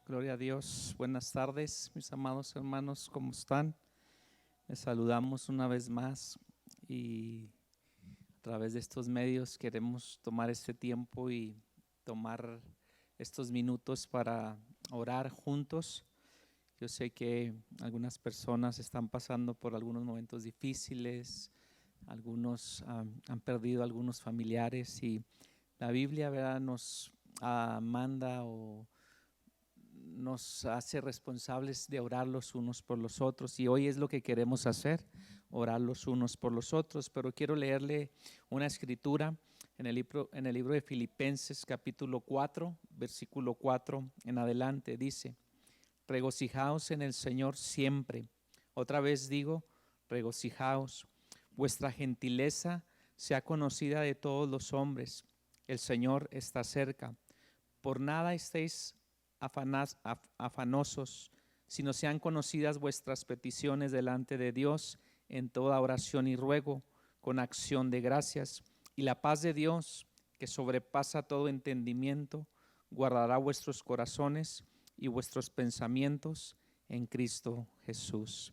Gloria a Dios. Buenas tardes, mis amados hermanos, ¿cómo están? Les saludamos una vez más y a través de estos medios queremos tomar este tiempo y tomar estos minutos para orar juntos. Yo sé que algunas personas están pasando por algunos momentos difíciles, algunos han perdido algunos familiares y la Biblia, ¿verdad?, nos manda o nos hace responsables de orar los unos por los otros, y hoy es lo que queremos hacer, orar los unos por los otros. Pero quiero leerle una escritura en el libro de Filipenses capítulo 4, versículo 4 en adelante. Dice: regocijaos en el Señor siempre. Otra vez digo, regocijaos. Vuestra gentileza sea conocida de todos los hombres. El Señor está cerca. Por nada estéis afanosos, sino sean conocidas vuestras peticiones delante de Dios en toda oración y ruego, con acción de gracias. Y la paz de Dios, que sobrepasa todo entendimiento, guardará vuestros corazones y vuestros pensamientos en Cristo Jesús.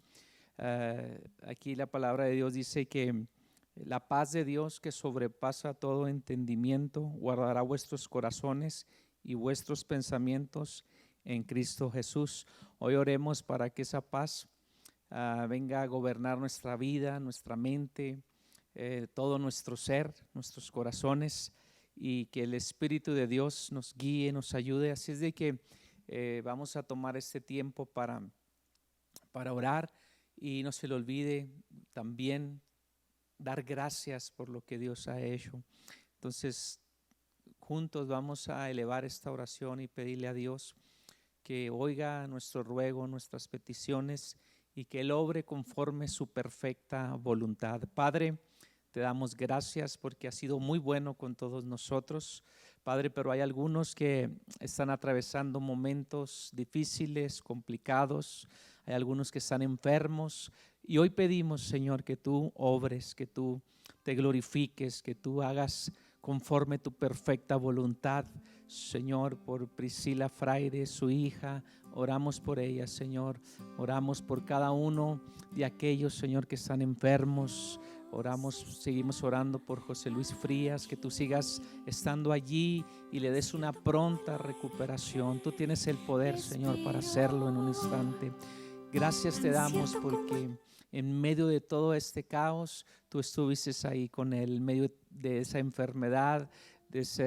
Aquí la palabra de Dios dice que la paz de Dios, que sobrepasa todo entendimiento, guardará vuestros corazones y vuestros pensamientos en Cristo Jesús. Hoy oremos para que esa paz venga a gobernar nuestra vida, nuestra mente, todo nuestro ser, nuestros corazones, y que el Espíritu de Dios nos guíe, nos ayude. Así es de que vamos a tomar este tiempo para orar, y no se le olvide también dar gracias por lo que Dios ha hecho. Entonces, juntos vamos a elevar esta oración y pedirle a Dios que oiga nuestro ruego, nuestras peticiones, y que Él obre conforme su perfecta voluntad. Padre, te damos gracias porque has sido muy bueno con todos nosotros, Padre, pero hay algunos que están atravesando momentos difíciles, complicados. Hay algunos que están enfermos, y hoy pedimos, Señor, que tú obres, que tú te glorifiques, que tú hagas conforme tu perfecta voluntad, Señor, por Priscila Fraire, su hija. Oramos por ella, Señor. Oramos por cada uno de aquellos, Señor, que están enfermos. Seguimos orando por José Luis Frías, que tú sigas estando allí y le des una pronta recuperación. Tú tienes el poder, Señor, para hacerlo en un instante. Gracias te damos porque en medio de todo este caos, tú estuviste ahí con él, en medio de esa enfermedad, de esa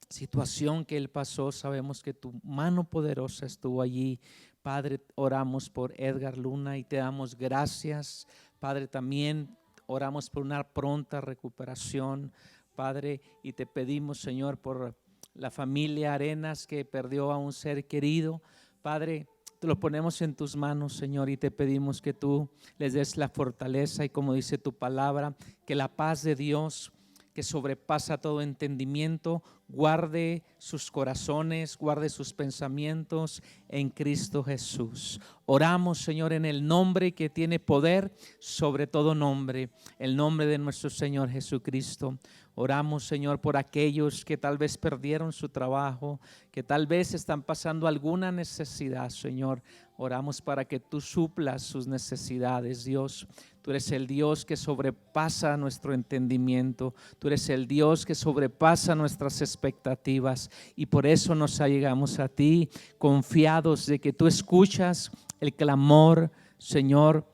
situación que él pasó. Sabemos que tu mano poderosa estuvo allí. Padre, oramos por Edgar Luna y te damos gracias. Padre, también oramos por una pronta recuperación, Padre, y te pedimos, Señor, por la familia Arenas que perdió a un ser querido. Padre, te lo ponemos en tus manos, Señor, y te pedimos que tú les des la fortaleza y, como dice tu palabra, que la paz de Dios, que sobrepasa todo entendimiento, guarde sus corazones, guarde sus pensamientos en Cristo Jesús. Oramos, Señor, en el nombre que tiene poder sobre todo nombre, el nombre de nuestro Señor Jesucristo. Oramos, Señor, por aquellos que tal vez perdieron su trabajo, que tal vez están pasando alguna necesidad, Señor. Oramos para que tú suplas sus necesidades, Dios. Tú eres el Dios que sobrepasa nuestro entendimiento. Tú eres el Dios que sobrepasa nuestras expectativas, y por eso nos allegamos a ti, confiados de que tú escuchas el clamor, Señor,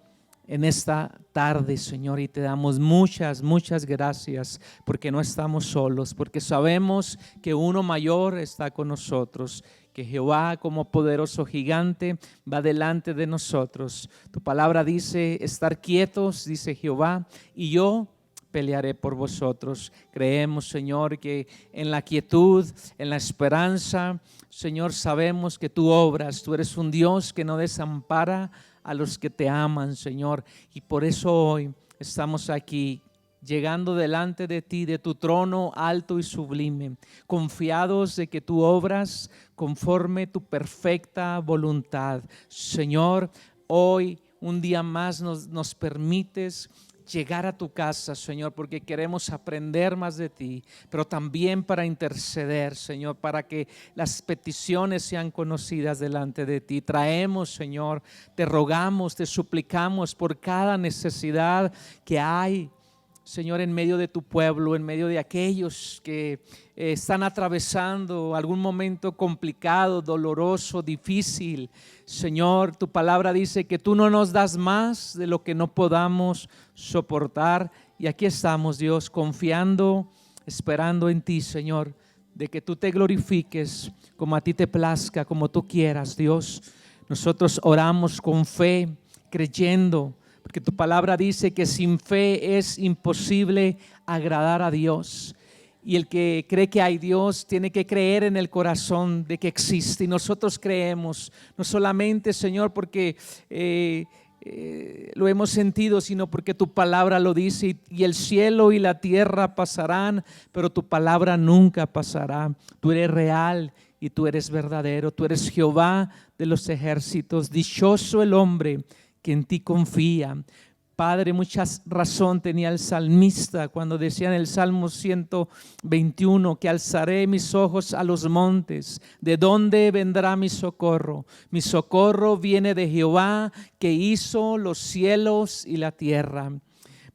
en esta tarde, Señor, y te damos muchas gracias porque no estamos solos, porque sabemos que uno mayor está con nosotros, que Jehová como poderoso gigante va delante de nosotros. Tu palabra dice: estar quietos, dice Jehová, y yo pelearé por vosotros. Creemos, Señor, que en la quietud, en la esperanza, Señor, sabemos que tú obras. Tú eres un Dios que no desampara a los que te aman, Señor, y por eso hoy estamos aquí, llegando delante de ti, de tu trono alto y sublime, confiados de que tú obras conforme tu perfecta voluntad. Señor, hoy un día más nos permites llegar a tu casa, Señor, porque queremos aprender más de ti, pero también para interceder, Señor, para que las peticiones sean conocidas delante de ti. Traemos, Señor, te rogamos, te suplicamos por cada necesidad que hay, Señor, en medio de tu pueblo, en medio de aquellos que están atravesando algún momento complicado, doloroso, difícil. Señor, tu palabra dice que tú no nos das más de lo que no podamos soportar. Y aquí estamos, Dios, confiando, esperando en ti, Señor, de que tú te glorifiques como a ti te plazca, como tú quieras, Dios. Nosotros oramos con fe, creyendo, porque tu palabra dice que sin fe es imposible agradar a Dios. Y el que cree que hay Dios tiene que creer en el corazón de que existe. Y nosotros creemos, no solamente, Señor, porque lo hemos sentido, sino porque tu palabra lo dice. Y el cielo y la tierra pasarán, pero tu palabra nunca pasará. Tú eres real y tú eres verdadero. Tú eres Jehová de los ejércitos. Dichoso el hombre que en ti confía. Padre, mucha razón tenía el salmista cuando decía en el Salmo 121 que alzaré mis ojos a los montes. ¿De dónde vendrá mi socorro? Mi socorro viene de Jehová, que hizo los cielos y la tierra.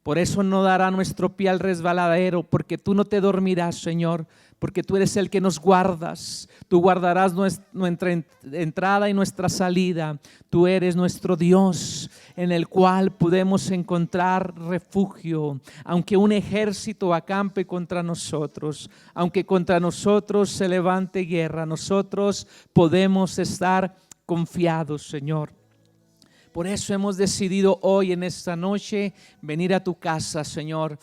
Por eso no dará nuestro pie al resbaladero, porque tú no te dormirás, Señor, porque tú eres el que nos guardas. Tú guardarás nuestra entrada y nuestra salida. Tú eres nuestro Dios, en el cual podemos encontrar refugio. Aunque un ejército acampe contra nosotros, aunque contra nosotros se levante guerra, nosotros podemos estar confiados, Señor. Por eso hemos decidido hoy, en esta noche, venir a tu casa, Señor,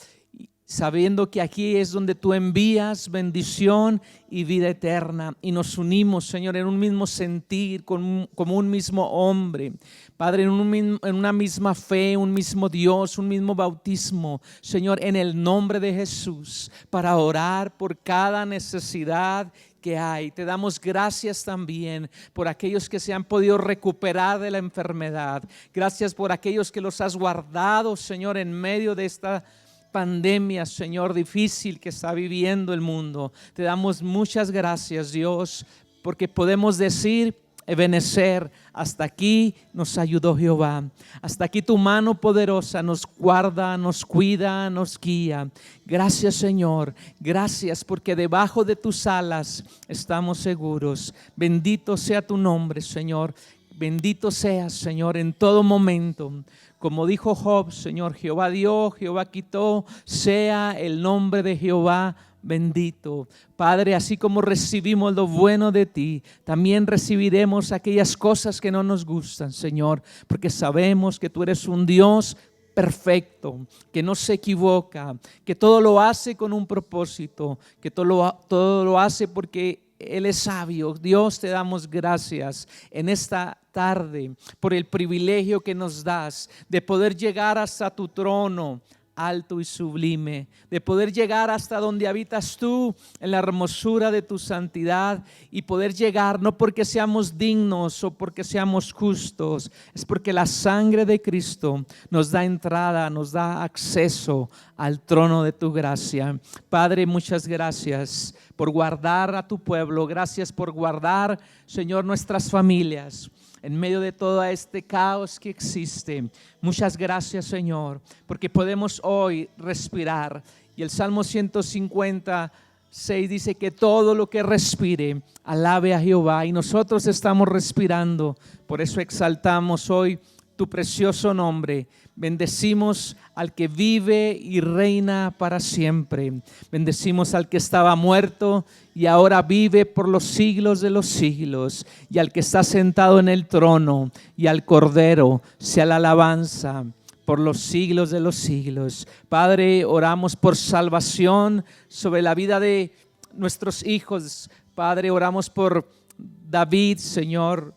sabiendo que aquí es donde tú envías bendición y vida eterna, y nos unimos, Señor, en un mismo sentir, como un mismo hombre, Padre, en una misma fe, un mismo Dios, un mismo bautismo, Señor, en el nombre de Jesús, para orar por cada necesidad que hay. Te damos gracias también por aquellos que se han podido recuperar de la enfermedad. Gracias por aquellos que los has guardado, Señor, en medio de esta pandemia, Señor, difícil que está viviendo el mundo. Te damos muchas gracias, Dios, porque podemos decir: Ebenezer, hasta aquí nos ayudó Jehová. Hasta aquí tu mano poderosa nos guarda, nos cuida, nos guía. Gracias, Señor. Gracias porque debajo de tus alas estamos seguros. Bendito sea tu nombre, Señor. Bendito seas, Señor, en todo momento. Como dijo Job, Señor, Jehová dio, Jehová quitó, sea el nombre de Jehová bendito. Padre, así como recibimos lo bueno de ti, también recibiremos aquellas cosas que no nos gustan, Señor, porque sabemos que tú eres un Dios perfecto, que no se equivoca, que todo lo hace con un propósito, que todo lo hace porque Él es sabio. Dios, te damos gracias en esta tarde por el privilegio que nos das de poder llegar hasta tu trono alto y sublime, de poder llegar hasta donde habitas tú en la hermosura de tu santidad, y poder llegar no porque seamos dignos o porque seamos justos, es porque la sangre de Cristo nos da entrada, nos da acceso al trono de tu gracia. Padre, muchas gracias por guardar a tu pueblo. Gracias por guardar, Señor, nuestras familias en medio de todo este caos que existe. Muchas gracias, Señor, porque podemos hoy respirar. Y el Salmo 156 dice que todo lo que respire alabe a Jehová, y nosotros estamos respirando. Por eso exaltamos hoy tu precioso nombre. Bendecimos al que vive y reina para siempre. Bendecimos al que estaba muerto y ahora vive por los siglos de los siglos, y al que está sentado en el trono, y al Cordero sea la alabanza por los siglos de los siglos. Padre, oramos por salvación sobre la vida de nuestros hijos. Padre, oramos por David, Señor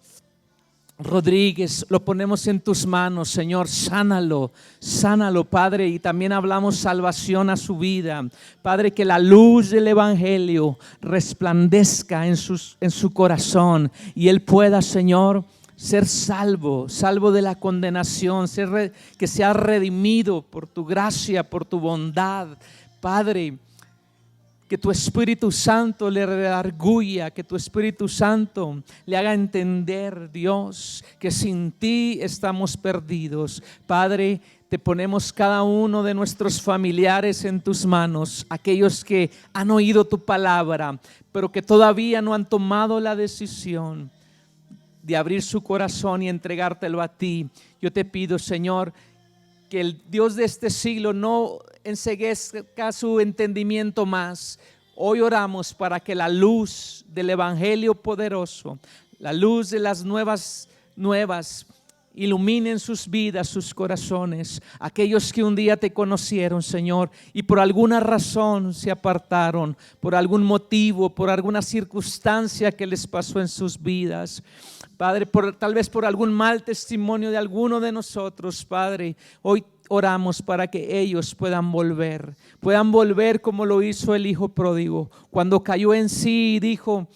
Rodríguez, lo ponemos en tus manos, Señor. Sánalo, Padre, y también hablamos salvación a su vida. Padre, que la luz del Evangelio resplandezca en su corazón, y él pueda, Señor, ser salvo de la condenación, que sea redimido por tu gracia, por tu bondad, Padre. Que tu Espíritu Santo le redarguya, que tu Espíritu Santo le haga entender, Dios, que sin ti estamos perdidos. Padre, te ponemos cada uno de nuestros familiares en tus manos, aquellos que han oído tu palabra, pero que todavía no han tomado la decisión de abrir su corazón y entregártelo a ti. Yo te pido, Señor, que el Dios de este siglo no enceguezca su entendimiento más. Hoy oramos para que la luz del Evangelio poderoso, la luz de las nuevas iluminen sus vidas, sus corazones. Aquellos que un día te conocieron, Señor, y por alguna razón se apartaron, por algún motivo, por alguna circunstancia que les pasó en sus vidas, Padre, tal vez por algún mal testimonio de alguno de nosotros, Padre, hoy oramos para que ellos puedan volver como lo hizo el hijo pródigo, cuando cayó en sí y dijo: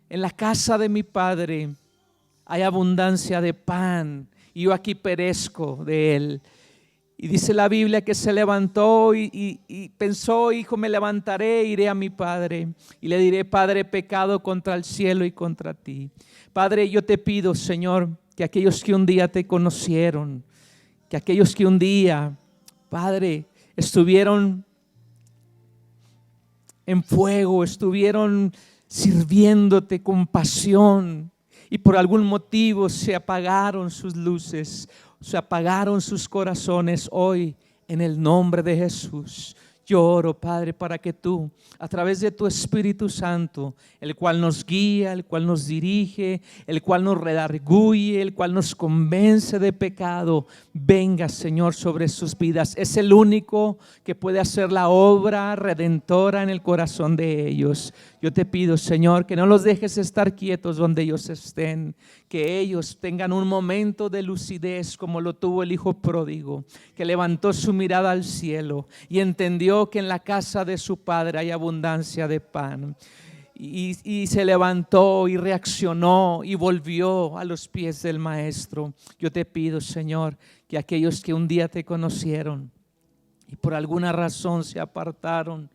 en la casa de mi padre hay abundancia de pan y yo aquí perezco de él. Y dice la Biblia que se levantó y pensó: hijo, me levantaré, iré a mi padre y le diré: Padre, he pecado contra el cielo y contra ti. Padre, yo te pido, Señor, que aquellos que un día te conocieron, que aquellos que un día, Padre, estuvieron en fuego, estuvieron sirviéndote con pasión y por algún motivo se apagaron sus luces, se apagaron sus corazones, hoy en el nombre de Jesús yo oro, Padre, para que tú, a través de tu Espíritu Santo, el cual nos guía, el cual nos dirige, el cual nos redarguye, el cual nos convence de pecado, venga, Señor, sobre sus vidas. Es el único que puede hacer la obra redentora en el corazón de ellos. Yo te pido, Señor, que no los dejes estar quietos donde ellos estén, que ellos tengan un momento de lucidez como lo tuvo el hijo pródigo, que levantó su mirada al cielo y entendió que en la casa de su padre hay abundancia de pan. Y se levantó y reaccionó y volvió a los pies del Maestro. Yo te pido, Señor, que aquellos que un día te conocieron y por alguna razón se apartaron,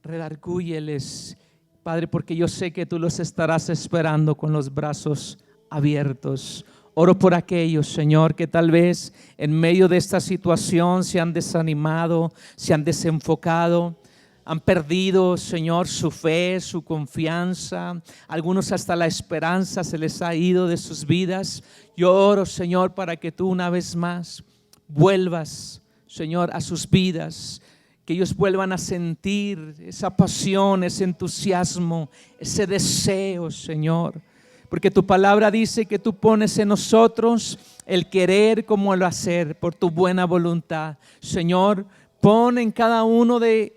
redargúyeles, Padre, porque yo sé que tú los estarás esperando con los brazos abiertos. Oro por aquellos, Señor, que tal vez en medio de esta situación se han desanimado, se han desenfocado, han perdido, Señor, su fe, su confianza. Algunos hasta la esperanza se les ha ido de sus vidas. Yo oro, Señor, para que tú una vez más vuelvas, Señor, a sus vidas, que ellos vuelvan a sentir esa pasión, ese entusiasmo, ese deseo, Señor. Porque tu palabra dice que tú pones en nosotros el querer como el hacer por tu buena voluntad. Señor, pon en cada uno de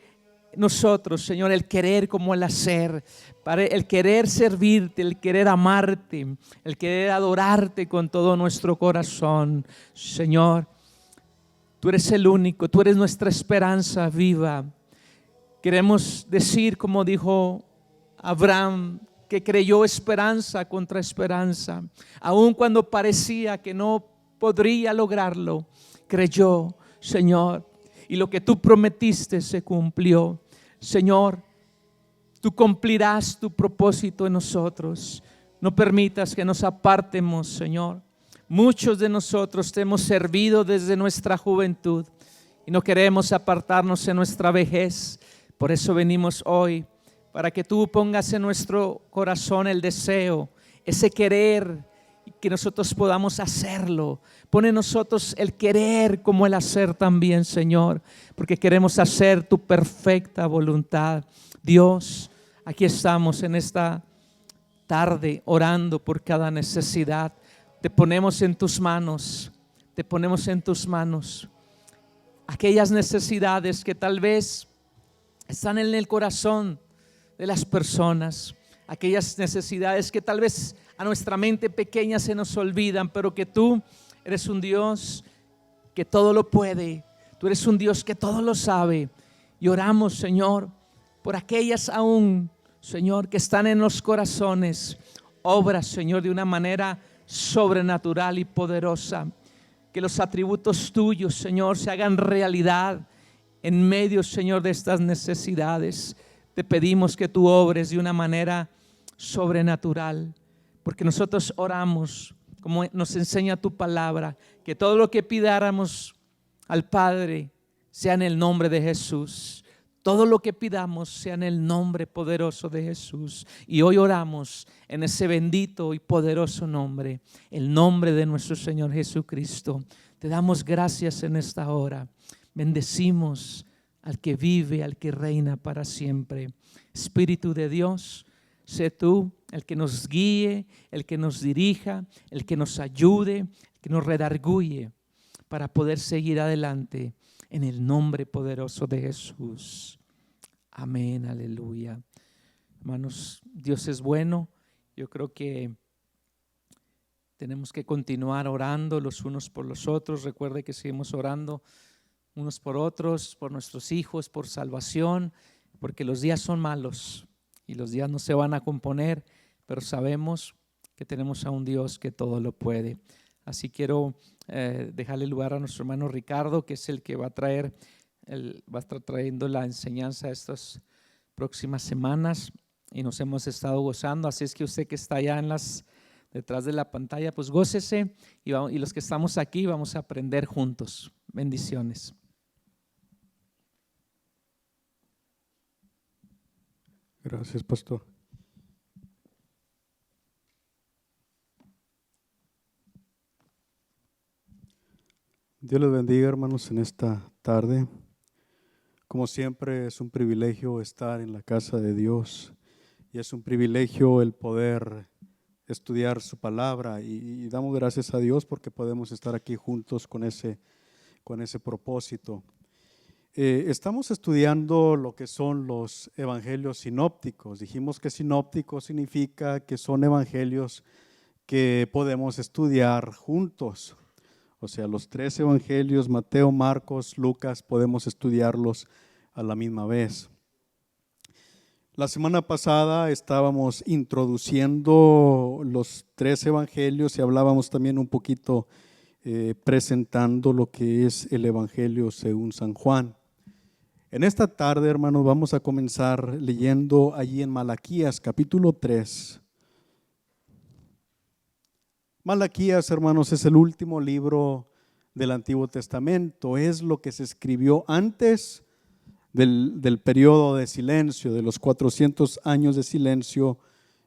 nosotros, Señor, el querer como el hacer, el querer servirte, el querer amarte, el querer adorarte con todo nuestro corazón. Señor, tú eres el único, tú eres nuestra esperanza viva. Queremos decir, como dijo Abraham, que creyó esperanza contra esperanza, aun cuando parecía que no podría lograrlo, creyó, Señor, y lo que tú prometiste se cumplió. Señor, tú cumplirás tu propósito en nosotros. No permitas que nos apartemos, Señor. Muchos de nosotros te hemos servido desde nuestra juventud y no queremos apartarnos en nuestra vejez. Por eso venimos hoy, para que tú pongas en nuestro corazón el deseo, ese querer, y que nosotros podamos hacerlo. Pon en nosotros el querer como el hacer también, Señor, porque queremos hacer tu perfecta voluntad. Dios, aquí estamos en esta tarde orando por cada necesidad. Te ponemos en tus manos, te ponemos en tus manos aquellas necesidades que tal vez están en el corazón de las personas, aquellas necesidades que tal vez a nuestra mente pequeña se nos olvidan, pero que tú eres un Dios que todo lo puede, tú eres un Dios que todo lo sabe. Y oramos, Señor, por aquellas aún, Señor, que están en los corazones. Obra, Señor, de una manera sobrenatural y poderosa. Que los atributos tuyos, Señor, se hagan realidad en medio, Señor, de estas necesidades. Te pedimos que tú obres de una manera sobrenatural, porque nosotros oramos, como nos enseña tu palabra, que todo lo que pidáramos al Padre sea en el nombre de Jesús. Todo lo que pidamos sea en el nombre poderoso de Jesús. Y hoy oramos en ese bendito y poderoso nombre, el nombre de nuestro Señor Jesucristo. Te damos gracias en esta hora. Bendecimos al que vive, al que reina para siempre. Espíritu de Dios, sé tú el que nos guíe, el que nos dirija, el que nos ayude, el que nos redarguye para poder seguir adelante en el nombre poderoso de Jesús. Amén, aleluya. Hermanos, Dios es bueno. Yo creo que tenemos que continuar orando los unos por los otros. Recuerde que seguimos orando unos por otros, por nuestros hijos, por salvación, porque los días son malos y los días no se van a componer, pero sabemos que tenemos a un Dios que todo lo puede. Así quiero dejarle lugar a nuestro hermano Ricardo, que es el que va a estar trayendo la enseñanza estas próximas semanas, y nos hemos estado gozando. Así es que usted que está allá detrás de la pantalla, pues gócese, y los que estamos aquí vamos a aprender juntos. Bendiciones. Gracias, pastor. Dios les bendiga, hermanos, en esta tarde. Como siempre, es un privilegio estar en la casa de Dios y es un privilegio el poder estudiar su palabra, y damos gracias a Dios porque podemos estar aquí juntos con ese propósito. Estamos estudiando lo que son los evangelios sinópticos. Dijimos que sinóptico significa que son evangelios que podemos estudiar juntos. O sea, los 3 evangelios, Mateo, Marcos, Lucas, podemos estudiarlos a la misma vez. La semana pasada estábamos introduciendo los 3 evangelios y hablábamos también un poquito presentando lo que es el evangelio según San Juan. En esta tarde, hermanos, vamos a comenzar leyendo allí en Malaquías capítulo 3. Malaquías, hermanos, es el último libro del Antiguo Testamento. Es lo que se escribió antes del periodo de silencio, de los 400 años de silencio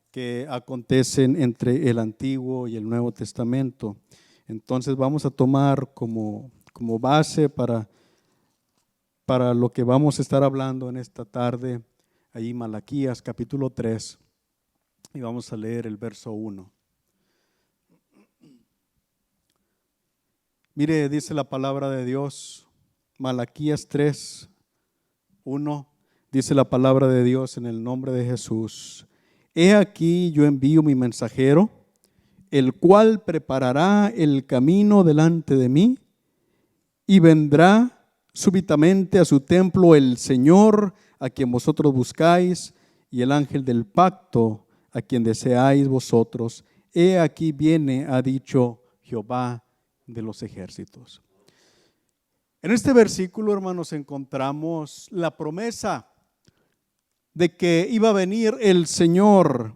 que acontecen entre el Antiguo y el Nuevo Testamento. Entonces vamos a tomar como base para lo que vamos a estar hablando en esta tarde, allí Malaquías capítulo 3, y vamos a leer el verso 1. Mire, dice la palabra de Dios, Malaquías 3, 1, dice la palabra de Dios en el nombre de Jesús. He aquí yo envío mi mensajero, el cual preparará el camino delante de mí, y vendrá súbitamente a su templo el Señor, a quien vosotros buscáis, y el ángel del pacto, a quien deseáis vosotros. He aquí viene, ha dicho Jehová de los ejércitos. En este versículo, hermanos, encontramos la promesa de que iba a venir el Señor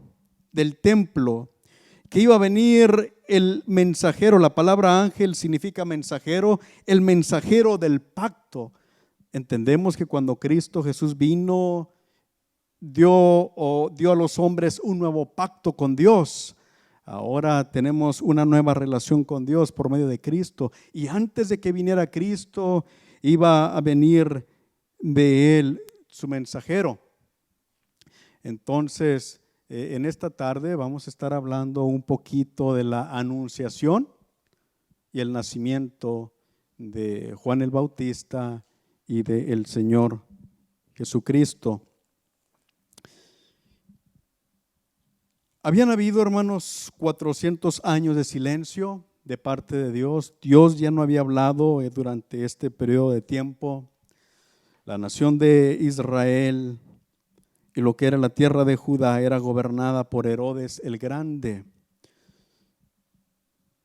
del templo, que iba a venir el mensajero. La palabra ángel significa mensajero, el mensajero del pacto. Entendemos que cuando Cristo Jesús vino, dio a los hombres un nuevo pacto con Dios. Ahora tenemos una nueva relación con Dios por medio de Cristo. Y antes de que viniera Cristo, iba a venir de Él su mensajero. Entonces, en esta tarde vamos a estar hablando un poquito de la anunciación y el nacimiento de Juan el Bautista y del Señor Jesucristo. Habían habido, hermanos, 400 años de silencio de parte de Dios. Dios ya no había hablado durante este periodo de tiempo. La nación de Israel y lo que era la tierra de Judá era gobernada por Herodes el Grande.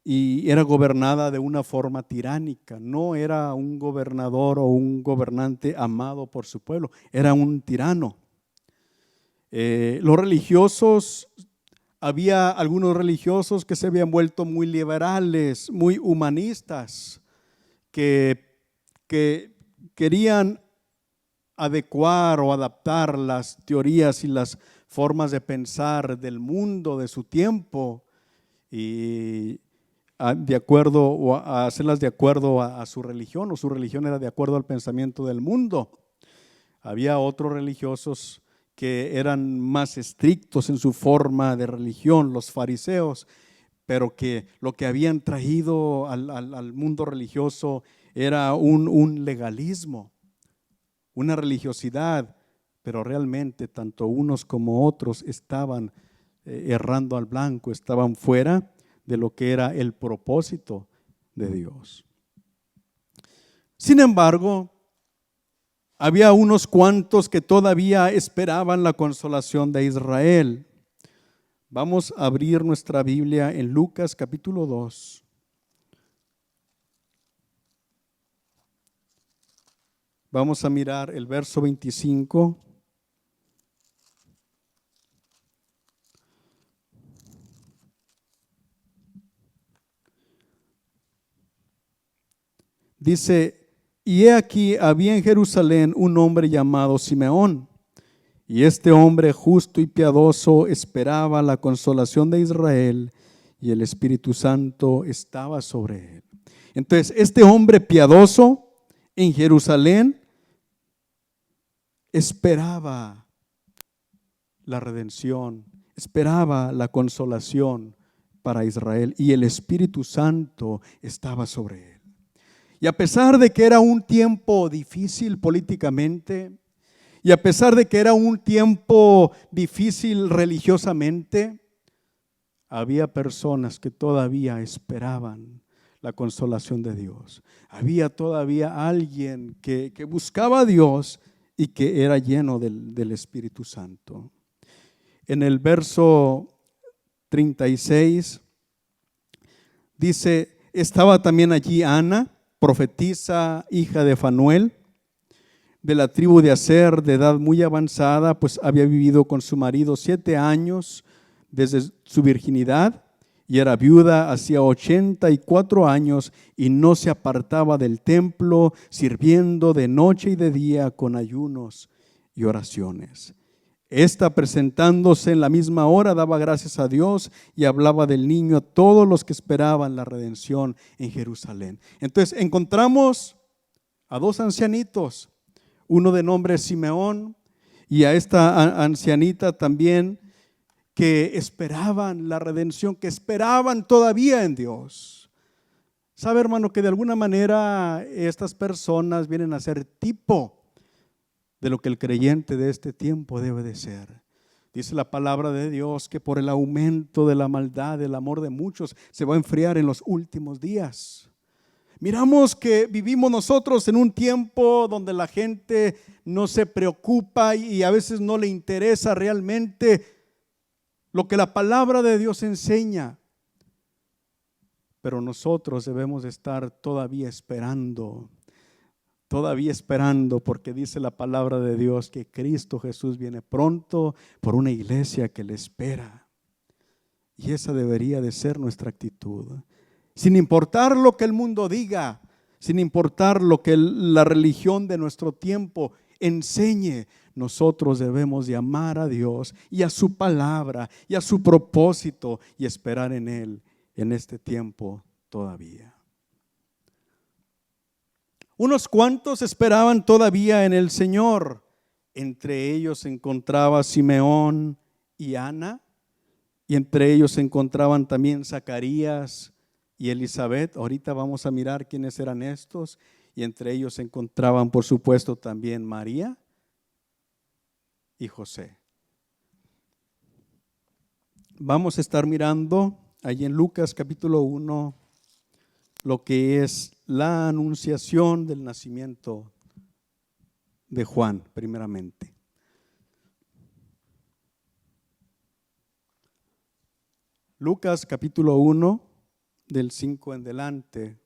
y era gobernada de una forma tiránica. No era un gobernador o un gobernante amado por su pueblo, era un tirano. Los religiosos, había algunos religiosos que se habían vuelto muy liberales, muy humanistas, que querían adecuar o adaptar las teorías y las formas de pensar del mundo de su tiempo y de acuerdo o a hacerlas de acuerdo a su religión, o su religión era de acuerdo al pensamiento del mundo. Había otros religiosos que eran más estrictos en su forma de religión, los fariseos, pero que lo que habían traído al mundo religioso era un legalismo, una religiosidad, pero realmente tanto unos como otros estaban errando al blanco, estaban fuera de lo que era el propósito de Dios. Sin embargo, había unos cuantos que todavía esperaban la consolación de Israel. Vamos a abrir nuestra Biblia en Lucas capítulo 2. Vamos a mirar el verso 25. Dice, y he aquí había en Jerusalén un hombre llamado Simeón, y este hombre justo y piadoso esperaba la consolación de Israel, y el Espíritu Santo estaba sobre él. Entonces, este hombre piadoso en Jerusalén esperaba la redención, esperaba la consolación para Israel, y el Espíritu Santo estaba sobre él. Y a pesar de que era un tiempo difícil políticamente, y a pesar de que era un tiempo difícil religiosamente, había personas que todavía esperaban la consolación de Dios. Había todavía alguien que buscaba a Dios y que era lleno del Espíritu Santo. En el verso 36 dice, estaba también allí Ana, profetisa, hija de Fanuel, de la tribu de Aser, de edad muy avanzada, pues había vivido con su marido 7 años desde su virginidad, y era viuda hacía 84 años, y no se apartaba del templo, sirviendo de noche y de día con ayunos y oraciones. Esta, presentándose en la misma hora, daba gracias a Dios y hablaba del niño a todos los que esperaban la redención en Jerusalén. Entonces encontramos a 2 ancianitos, uno de nombre Simeón y a esta ancianita también, que esperaban la redención, que esperaban todavía en Dios. Sabe, hermano, que de alguna manera estas personas vienen a ser tipo de lo que el creyente de este tiempo debe de ser. Dice la palabra de Dios que por el aumento de la maldad, el amor de muchos se va a enfriar en los últimos días. Miramos que vivimos nosotros en un tiempo donde la gente no se preocupa y a veces no le interesa realmente lo que la palabra de Dios enseña. Pero nosotros debemos estar todavía esperando, porque dice la palabra de Dios que Cristo Jesús viene pronto por una iglesia que le espera. Y esa debería de ser nuestra actitud. Sin importar lo que el mundo diga, sin importar lo que la religión de nuestro tiempo enseñe, nosotros debemos de amar a Dios y a su palabra y a su propósito y esperar en Él en este tiempo todavía. Unos cuantos esperaban todavía en el Señor. Entre ellos se encontraba Simeón y Ana, y entre ellos se encontraban también Zacarías y Elizabeth. Ahorita vamos a mirar quiénes eran estos. Y entre ellos se encontraban, por supuesto, también María y José. Vamos a estar mirando allí en Lucas capítulo 1 lo que es la anunciación del nacimiento de Juan, primeramente. Lucas capítulo 1, del 5 en delante.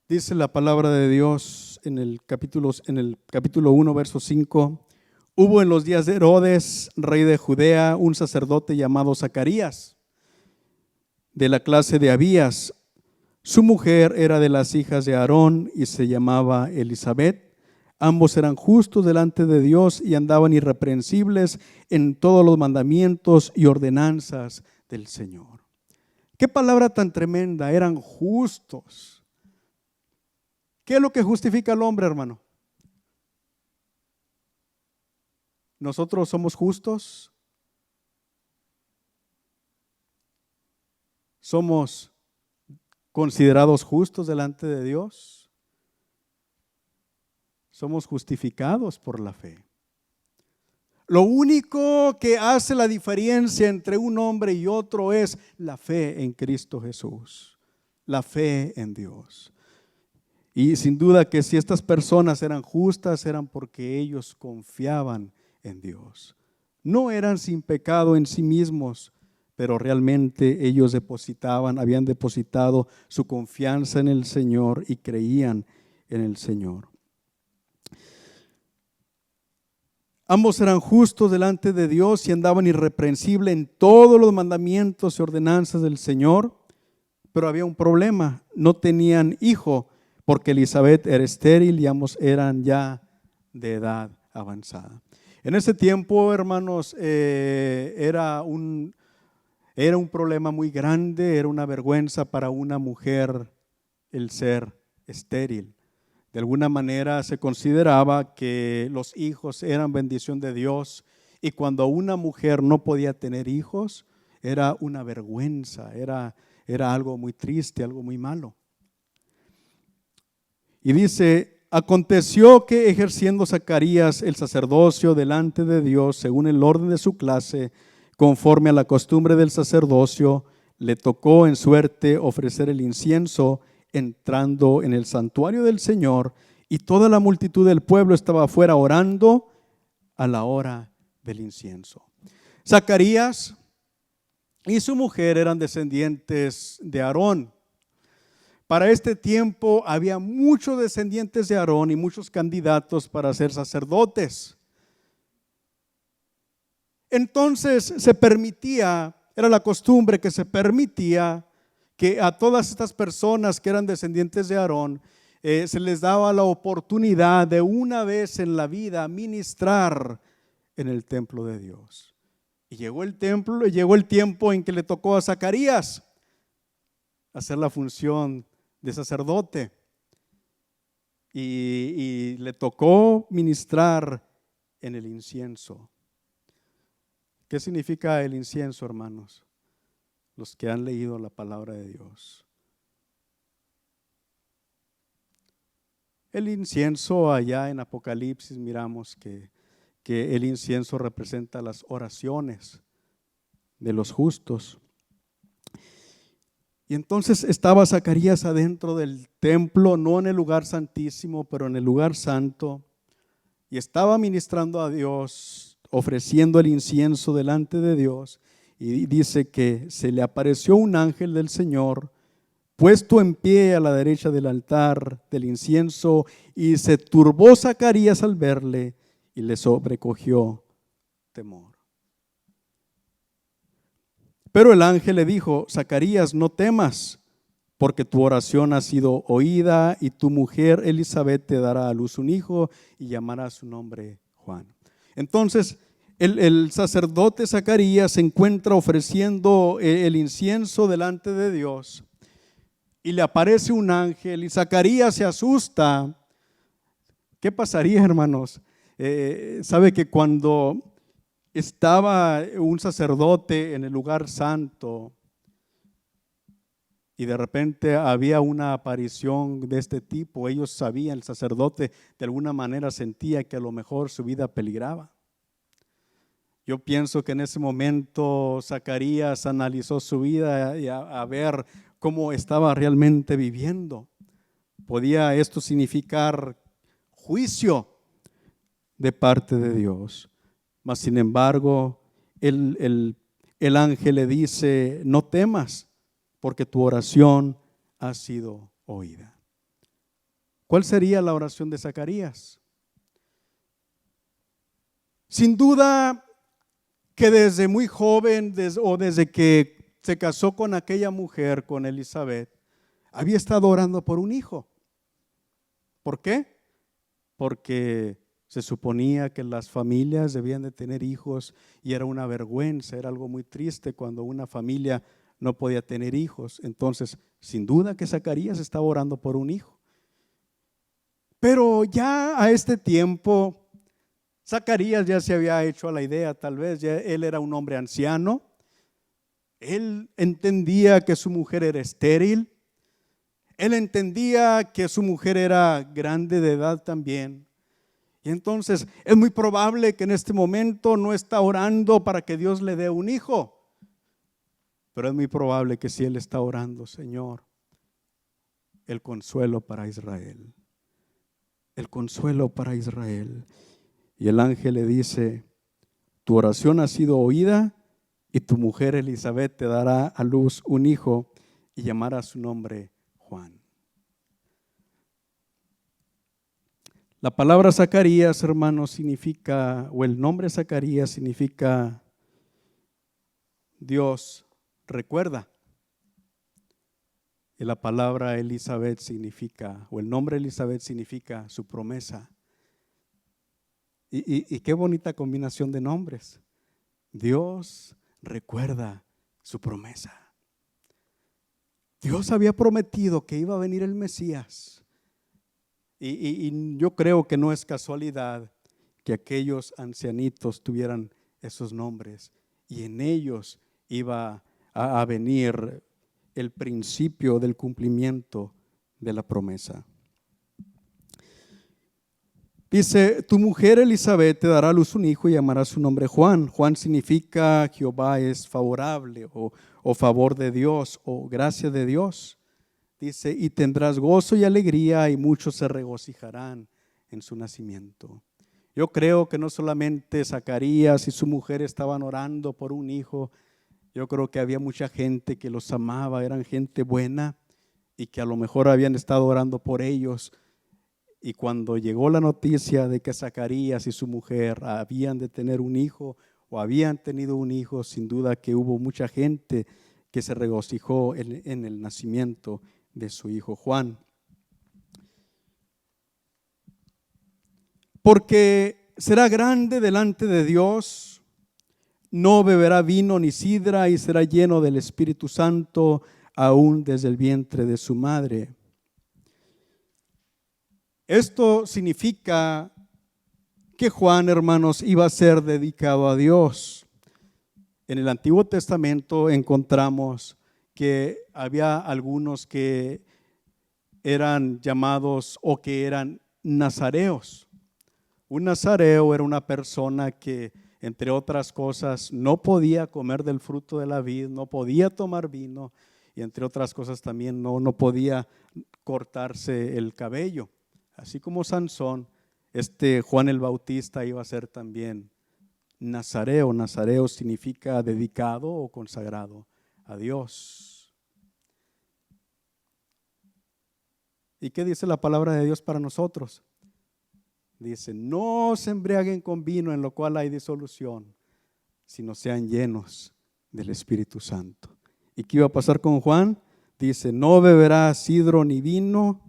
Dice la palabra de Dios en el capítulo 1, verso 5. Hubo en los días de Herodes, rey de Judea, un sacerdote llamado Zacarías, de la clase de Abías. Su mujer era de las hijas de Aarón y se llamaba Elisabet. Ambos eran justos delante de Dios y andaban irreprensibles en todos los mandamientos y ordenanzas del Señor. Qué palabra tan tremenda, eran justos. ¿Qué es lo que justifica al hombre, hermano? ¿Nosotros somos justos? ¿Somos considerados justos delante de Dios? Somos justificados por la fe. Lo único que hace la diferencia entre un hombre y otro es la fe en Cristo Jesús, la fe en Dios. Y sin duda que si estas personas eran justas, eran porque ellos confiaban en Dios. No eran sin pecado en sí mismos, pero realmente ellos habían depositado su confianza en el Señor y creían en el Señor. Ambos eran justos delante de Dios y andaban irreprensibles en todos los mandamientos y ordenanzas del Señor, pero había un problema, no tenían hijo, porque Elisabet era estéril y ambos eran ya de edad avanzada. En ese tiempo, hermanos, era un problema muy grande, era una vergüenza para una mujer el ser estéril. De alguna manera se consideraba que los hijos eran bendición de Dios y cuando una mujer no podía tener hijos, era una vergüenza, era algo muy triste, algo muy malo. Y dice, aconteció que ejerciendo Zacarías el sacerdocio delante de Dios, según el orden de su clase, conforme a la costumbre del sacerdocio, le tocó en suerte ofrecer el incienso entrando en el santuario del Señor, y toda la multitud del pueblo estaba afuera orando a la hora del incienso. Zacarías y su mujer eran descendientes de Aarón. Para este tiempo había muchos descendientes de Aarón y muchos candidatos para ser sacerdotes. Entonces era la costumbre que se permitía que a todas estas personas que eran descendientes de Aarón se les daba la oportunidad de una vez en la vida ministrar en el templo de Dios. Y llegó el tiempo en que le tocó a Zacarías hacer la función de sacerdote y le tocó ministrar en el incienso. ¿Qué significa el incienso, hermanos? Los que han leído la palabra de Dios. El incienso, allá en Apocalipsis miramos que el incienso representa las oraciones de los justos. Y entonces estaba Zacarías adentro del templo, no en el lugar santísimo, pero en el lugar santo, y estaba ministrando a Dios, ofreciendo el incienso delante de Dios, y dice que se le apareció un ángel del Señor, puesto en pie a la derecha del altar del incienso, y se turbó Zacarías al verle, y le sobrecogió temor. Pero el ángel le dijo, Zacarías, no temas, porque tu oración ha sido oída y tu mujer Elisabet te dará a luz un hijo y llamará su nombre Juan. Entonces el sacerdote Zacarías se encuentra ofreciendo el incienso delante de Dios y le aparece un ángel y Zacarías se asusta. ¿Qué pasaría, hermanos? Sabe que cuando estaba un sacerdote en el lugar santo y de repente había una aparición de este tipo, ellos sabían, el sacerdote de alguna manera sentía que a lo mejor su vida peligraba. Yo pienso que en ese momento Zacarías analizó su vida y a ver cómo estaba realmente viviendo. ¿Podía esto significar juicio de parte de Dios. Mas sin embargo, el ángel le dice, no temas, porque tu oración ha sido oída. ¿Cuál sería la oración de Zacarías? Sin duda que desde muy joven o desde que se casó con aquella mujer, con Elizabeth, había estado orando por un hijo. ¿Por qué? Porque se suponía que las familias debían de tener hijos y era una vergüenza, era algo muy triste cuando una familia no podía tener hijos. Entonces, sin duda que Zacarías estaba orando por un hijo. Pero ya a este tiempo, Zacarías ya se había hecho a la idea, tal vez, ya él era un hombre anciano. Él entendía que su mujer era estéril. Él entendía que su mujer era grande de edad también. Y entonces es muy probable que en este momento no está orando para que Dios le dé un hijo. Pero es muy probable que sí él está orando, Señor, el consuelo para Israel. El consuelo para Israel. Y el ángel le dice, tu oración ha sido oída y tu mujer Elizabeth te dará a luz un hijo y llamará su nombre Juan. La palabra Zacarías, hermanos, significa, o el nombre Zacarías significa Dios recuerda. Y la palabra Elizabeth significa, o el nombre Elizabeth significa su promesa. Y qué bonita combinación de nombres. Dios recuerda su promesa. Dios había prometido que iba a venir el Mesías. Y yo creo que no es casualidad que aquellos ancianitos tuvieran esos nombres. Y en ellos iba a venir el principio del cumplimiento de la promesa. Dice, tu mujer Elizabeth te dará a luz un hijo y llamará su nombre Juan. Juan significa Jehová es favorable o favor de Dios o gracia de Dios. Dice, y tendrás gozo y alegría y muchos se regocijarán en su nacimiento. Yo creo que no solamente Zacarías y su mujer estaban orando por un hijo. Yo creo que había mucha gente que los amaba, eran gente buena y que a lo mejor habían estado orando por ellos. Y cuando llegó la noticia de que Zacarías y su mujer habían de tener un hijo o habían tenido un hijo, sin duda que hubo mucha gente que se regocijó en el nacimiento de su hijo Juan. Porque será grande delante de Dios, no beberá vino ni sidra y será lleno del Espíritu Santo aún desde el vientre de su madre. Esto significa que Juan, hermanos, iba a ser dedicado a Dios. En el Antiguo Testamento encontramos que había algunos que eran llamados o que eran nazareos. Un nazareo era una persona que, entre otras cosas, no podía comer del fruto de la vid, no podía tomar vino y entre otras cosas también no podía cortarse el cabello. Así como Sansón, Juan el Bautista iba a ser también nazareo. Nazareo significa dedicado o consagrado a Dios. ¿Y qué dice la palabra de Dios para nosotros? Dice, no se embriaguen con vino en lo cual hay disolución, sino sean llenos del Espíritu Santo. ¿Y qué iba a pasar con Juan? Dice, no beberá sidra ni vino,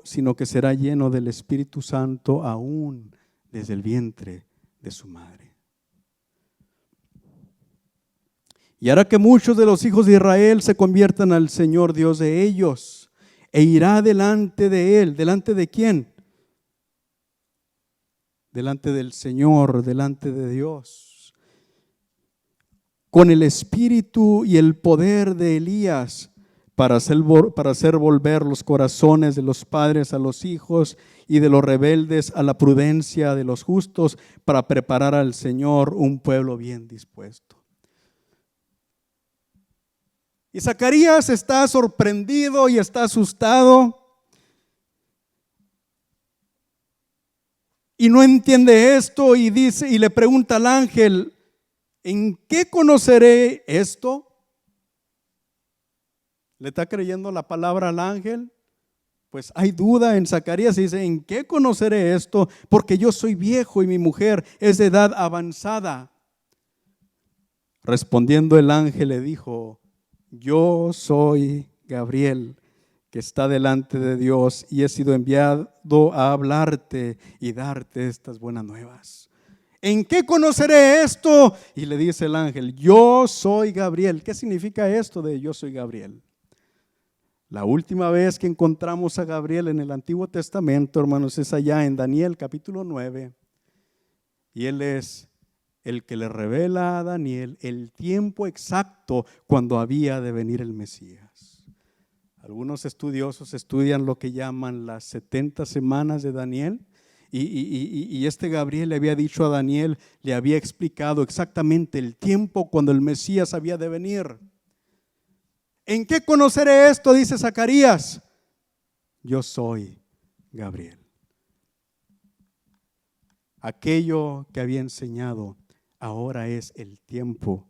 sino que será lleno del Espíritu Santo aún desde el vientre de su madre. Y hará que muchos de los hijos de Israel se conviertan al Señor Dios de ellos, e irá delante de él. ¿Delante de quién? Delante del Señor, delante de Dios. Con el espíritu y el poder de Elías, para hacer volver los corazones de los padres a los hijos y de los rebeldes a la prudencia de los justos, para preparar al Señor un pueblo bien dispuesto. Y Zacarías está sorprendido y está asustado y no entiende esto y dice y le pregunta al ángel, ¿en qué conoceré esto? ¿Le está creyendo la palabra al ángel? Pues hay duda en Zacarías y dice, ¿en qué conoceré esto? Porque yo soy viejo y mi mujer es de edad avanzada. Respondiendo el ángel le dijo, yo soy Gabriel, que está delante de Dios y he sido enviado a hablarte y darte estas buenas nuevas. ¿En qué conoceré esto? Y le dice el ángel, yo soy Gabriel. ¿Qué significa esto de yo soy Gabriel? La última vez que encontramos a Gabriel en el Antiguo Testamento, hermanos, es allá en Daniel capítulo 9. Y él es el que le revela a Daniel el tiempo exacto cuando había de venir el Mesías. Algunos estudiosos estudian lo que llaman las 70 semanas de Daniel. Y este Gabriel le había dicho a Daniel, le había explicado exactamente el tiempo cuando el Mesías había de venir. ¿En qué conoceré esto? Dice Zacarías. Yo soy Gabriel. Aquello que había enseñado, ahora es el tiempo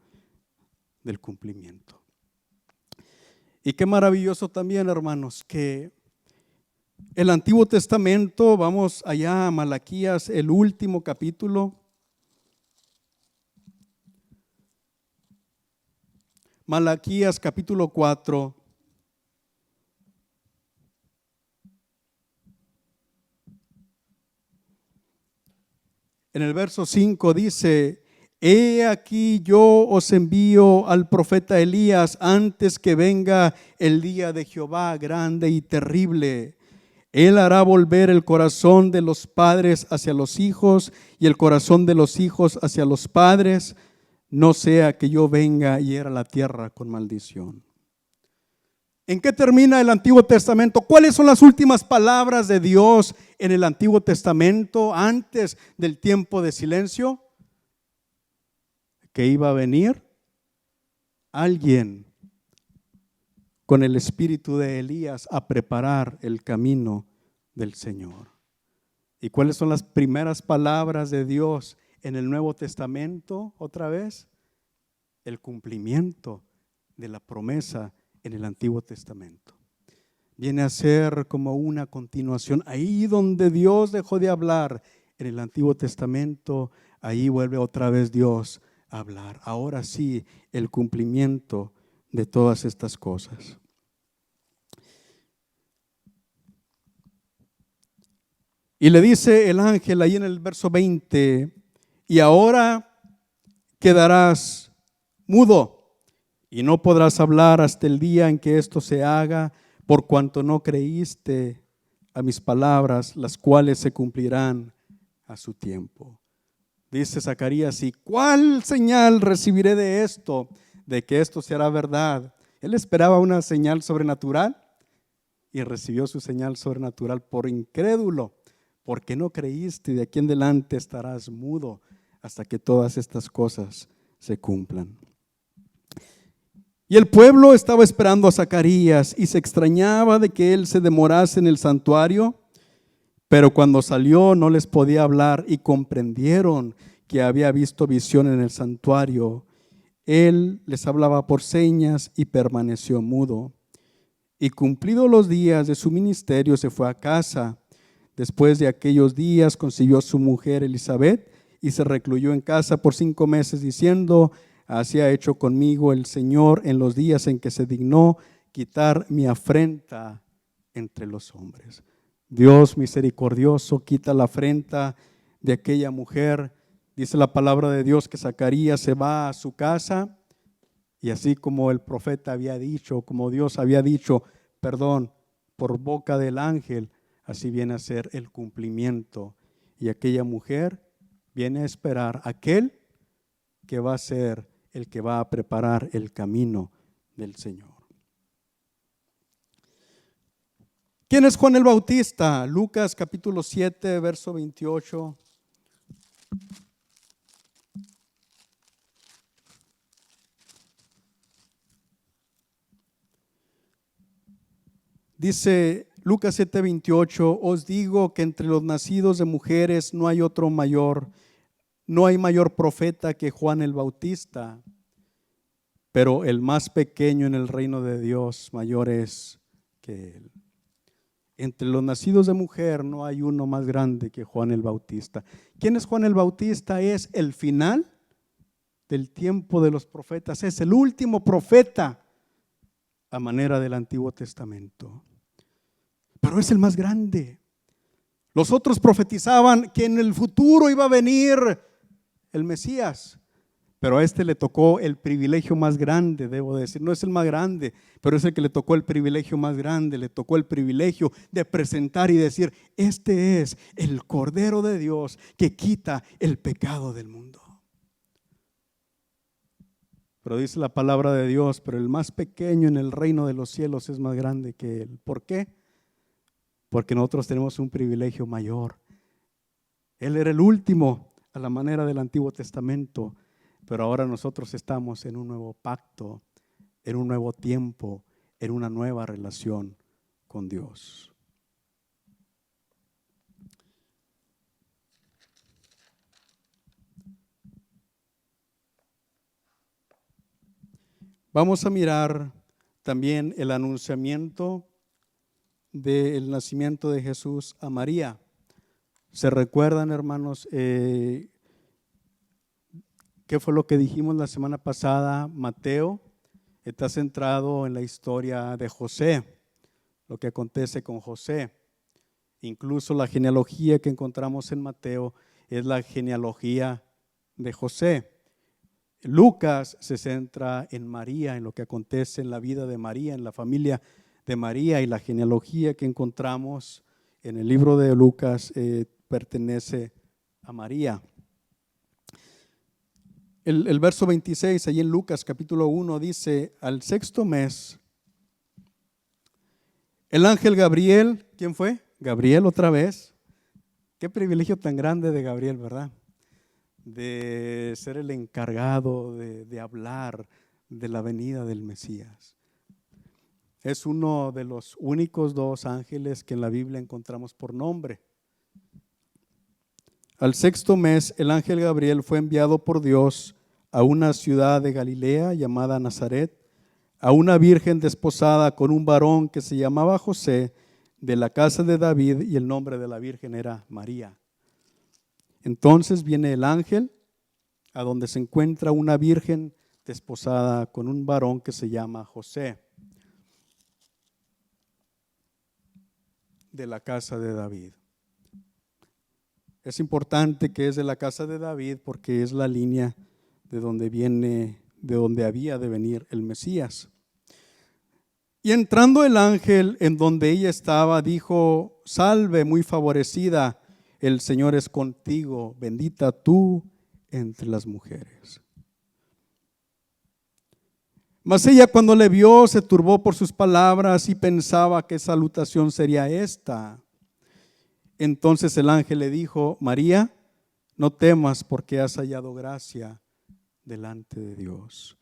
del cumplimiento. Y qué maravilloso también, hermanos, que el Antiguo Testamento, vamos allá a Malaquías, el último capítulo. Malaquías capítulo 4. En el verso 5 dice, he aquí yo os envío al profeta Elías antes que venga el día de Jehová grande y terrible. Él hará volver el corazón de los padres hacia los hijos y el corazón de los hijos hacia los padres, no sea que yo venga y hiera la tierra con maldición. ¿En qué termina el Antiguo Testamento? ¿Cuáles son las últimas palabras de Dios en el Antiguo Testamento antes del tiempo de silencio? Que iba a venir alguien con el espíritu de Elías a preparar el camino del Señor. ¿Y cuáles son las primeras palabras de Dios en el Nuevo Testamento? Otra vez, el cumplimiento de la promesa en el Antiguo Testamento. Viene a ser como una continuación. Ahí donde Dios dejó de hablar en el Antiguo Testamento, ahí vuelve otra vez Dios a hablar. Ahora sí, el cumplimiento de todas estas cosas. Y le dice el ángel ahí en el verso 20, y ahora quedarás mudo y no podrás hablar hasta el día en que esto se haga, por cuanto no creíste a mis palabras, las cuales se cumplirán a su tiempo. Dice Zacarías, ¿y cuál señal recibiré de esto, de que esto se hará verdad? Él esperaba una señal sobrenatural y recibió su señal sobrenatural por incrédulo, porque no creíste, y de aquí en adelante estarás mudo hasta que todas estas cosas se cumplan. Y el pueblo estaba esperando a Zacarías y se extrañaba de que él se demorase en el santuario, pero cuando salió no les podía hablar y comprendieron que había visto visión en el santuario. Él les hablaba por señas y permaneció mudo. Y cumplidos los días de su ministerio se fue a casa. Después de aquellos días concibió su mujer Elizabeth y se recluyó en casa por 5 meses diciendo, así ha hecho conmigo el Señor en los días en que se dignó quitar mi afrenta entre los hombres. Dios misericordioso quita la afrenta de aquella mujer. Dice la palabra de Dios que Zacarías se va a su casa y así como el profeta había dicho, como Dios había dicho, perdón, por boca del ángel, así viene a ser el cumplimiento. Y aquella mujer viene a esperar a aquel que va a ser el que va a preparar el camino del Señor. ¿Quién es Juan el Bautista? Lucas capítulo 7, verso 28. Dice Lucas 7:28, os digo que entre los nacidos de mujeres no hay otro mayor, no hay mayor profeta que Juan el Bautista, pero el más pequeño en el reino de Dios mayor es que él. Entre los nacidos de mujer no hay uno más grande que Juan el Bautista. ¿Quién es Juan el Bautista? Es el final del tiempo de los profetas, es el último profeta a manera del Antiguo Testamento, pero es el más grande. Los otros profetizaban que en el futuro iba a venir el Mesías, pero a este le tocó el privilegio más grande, debo decir, no es el más grande, pero es el que le tocó el privilegio más grande, le tocó el privilegio de presentar y decir, este es el Cordero de Dios que quita el pecado del mundo. Pero dice la palabra de Dios, pero el más pequeño en el reino de los cielos es más grande que él. ¿Por qué? Porque nosotros tenemos un privilegio mayor. Él era el último a la manera del Antiguo Testamento, pero ahora nosotros estamos en un nuevo pacto, en un nuevo tiempo, en una nueva relación con Dios. Vamos a mirar también el anunciamiento del nacimiento de Jesús a María. ¿Se recuerdan, hermanos, qué fue lo que dijimos la semana pasada? Mateo está centrado en la historia de José, lo que acontece con José. Incluso la genealogía que encontramos en Mateo es la genealogía de José. Lucas se centra en María, en lo que acontece en la vida de María, en la familia de María, y la genealogía que encontramos en el libro de Lucas pertenece a María. El verso 26, allí en Lucas capítulo 1, dice, al sexto mes, el ángel Gabriel, ¿quién fue? Gabriel otra vez. Qué privilegio tan grande de Gabriel, ¿verdad? De ser el encargado de hablar de la venida del Mesías. Es uno de los únicos dos ángeles que en la Biblia encontramos por nombre. Al sexto mes, el ángel Gabriel fue enviado por Dios a una ciudad de Galilea llamada Nazaret, a una virgen desposada con un varón que se llamaba José, de la casa de David, y el nombre de la virgen era María. Entonces viene el ángel a donde se encuentra una virgen desposada con un varón que se llama José, de la casa de David. Es importante que es de la casa de David porque es la línea de donde viene, de donde había de venir el Mesías. Y entrando el ángel en donde ella estaba, dijo: salve, muy favorecida, el Señor es contigo, bendita tú entre las mujeres. Mas ella, cuando le vio, se turbó por sus palabras y pensaba qué salutación sería esta. Entonces el ángel le dijo: María, no temas, porque has hallado gracia delante de Dios.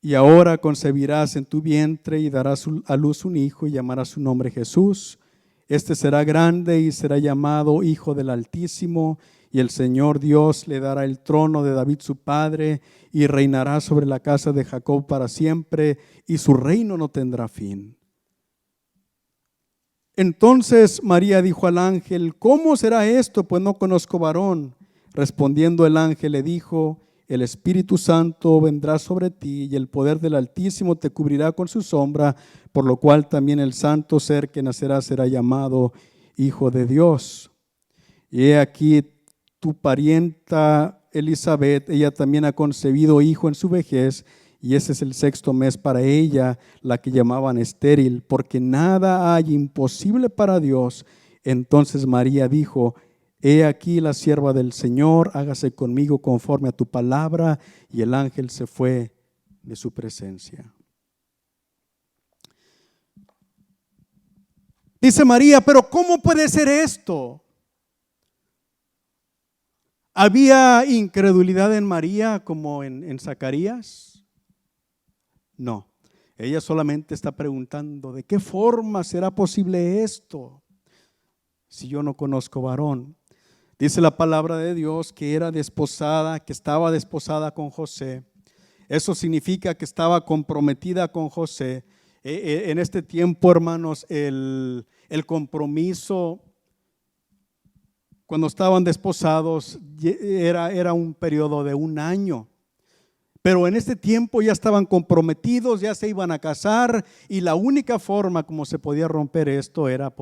Y ahora concebirás en tu vientre y darás a luz un hijo y llamarás su nombre Jesús. Este será grande y será llamado Hijo del Altísimo, y el Señor Dios le dará el trono de David su padre, y reinará sobre la casa de Jacob para siempre, y su reino no tendrá fin. Entonces María dijo al ángel: ¿cómo será esto? Pues no conozco varón. Respondiendo el ángel le dijo: el Espíritu Santo vendrá sobre ti y el poder del Altísimo te cubrirá con su sombra, por lo cual también el santo ser que nacerá será llamado Hijo de Dios. Y he aquí tu parienta Elizabeth, ella también ha concebido hijo en su vejez, y ese es el sexto mes para ella, la que llamaban estéril, porque nada hay imposible para Dios. Entonces María dijo: he aquí la sierva del Señor, hágase conmigo conforme a tu palabra. Y el ángel se fue de su presencia. Dice María: pero ¿cómo puede ser esto? ¿Había incredulidad en María como en Zacarías? No. Ella solamente está preguntando, ¿de qué forma será posible esto si yo no conozco varón? Dice la palabra de Dios que era desposada, que estaba desposada con José. Eso significa que estaba comprometida con José. En este tiempo, hermanos, el compromiso, cuando estaban desposados, era un periodo de 1 año. Pero en este tiempo ya estaban comprometidos, ya se iban a casar, y la única forma como se podía romper esto era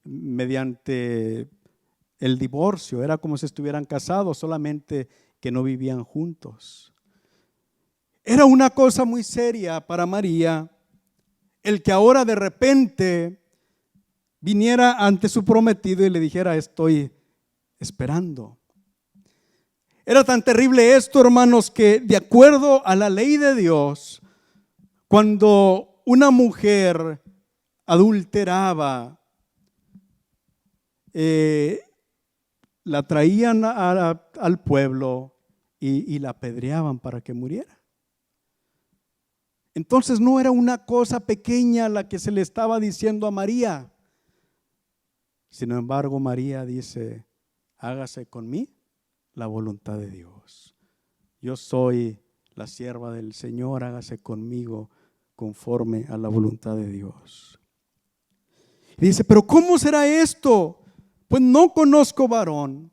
mediante el divorcio. Era como si estuvieran casados, solamente que no vivían juntos. Era una cosa muy seria para María el que ahora de repente viniera ante su prometido y le dijera: estoy esperando. Era tan terrible esto, hermanos, que de acuerdo a la ley de Dios, cuando una mujer adulteraba, la traían al pueblo y la apedreaban para que muriera. Entonces no era una cosa pequeña la que se le estaba diciendo a María. Sin embargo, María dice: hágase con mí la voluntad de Dios. Yo soy la sierva del Señor, hágase conmigo conforme a la voluntad de Dios. Y dice: pero ¿cómo será esto? Pues no conozco varón.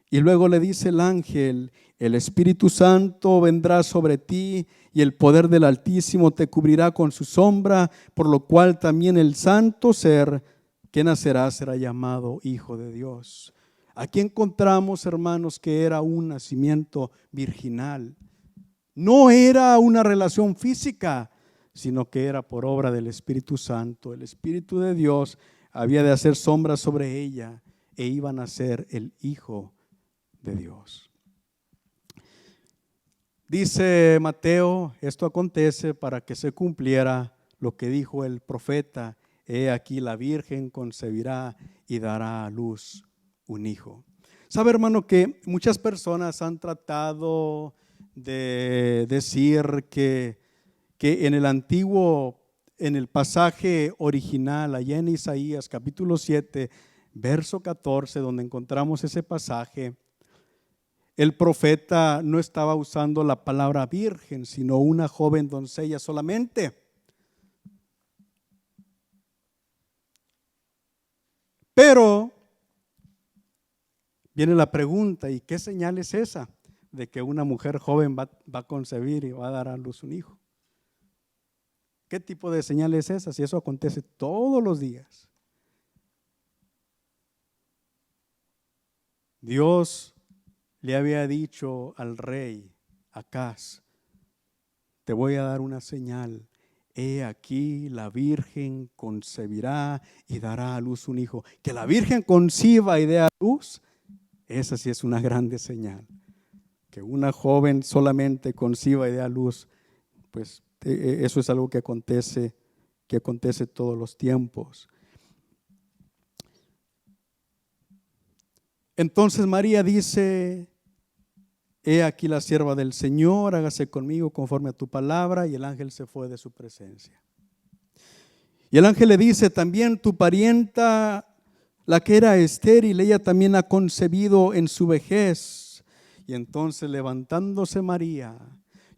Y luego le dice el ángel: el Espíritu Santo vendrá sobre ti y el poder del Altísimo te cubrirá con su sombra, por lo cual también el santo ser que nacerá será llamado Hijo de Dios. Aquí encontramos, hermanos, que era un nacimiento virginal. No era una relación física, sino que era por obra del Espíritu Santo. El Espíritu de Dios había de hacer sombra sobre ella e iba a nacer el Hijo de Dios. Dice Mateo: esto acontece para que se cumpliera lo que dijo el profeta: he aquí la virgen concebirá y dará a luz un hijo. Sabe, hermano, que muchas personas han tratado de decir que en el pasaje original, allá en Isaías capítulo 7, verso 14, donde encontramos ese pasaje, el profeta no estaba usando la palabra virgen, sino una joven doncella solamente. Pero viene la pregunta: ¿y qué señal es esa de que una mujer joven va a concebir y va a dar a luz un hijo? ¿Qué tipo de señal es esa si eso acontece todos los días? Dios le había dicho al rey Acaz: te voy a dar una señal. He aquí la virgen concebirá y dará a luz un hijo. Que la virgen conciba y dé a luz, esa sí es una grande señal. Que una joven solamente conciba y dé a luz, pues eso es algo que acontece todos los tiempos. Entonces María dice: he aquí la sierva del Señor, hágase conmigo conforme a tu palabra. Y el ángel se fue de su presencia. Y el ángel le dice: también tu parienta, la que era estéril, ella también ha concebido en su vejez. Y entonces, levantándose María,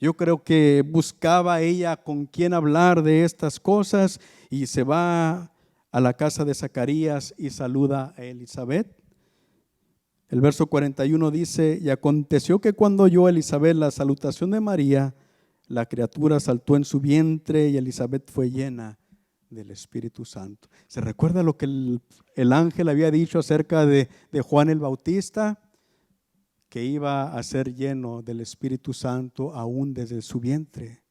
yo creo que buscaba ella con quién hablar de estas cosas, y se va a la casa de Zacarías y saluda a Elizabeth. El verso 41 dice: y aconteció que cuando oyó Elizabeth la salutación de María, la criatura saltó en su vientre y Elizabeth fue llena del Espíritu Santo. ¿Se recuerda lo que el ángel había dicho acerca de Juan el Bautista? Que iba a ser lleno del Espíritu Santo aún desde su vientre.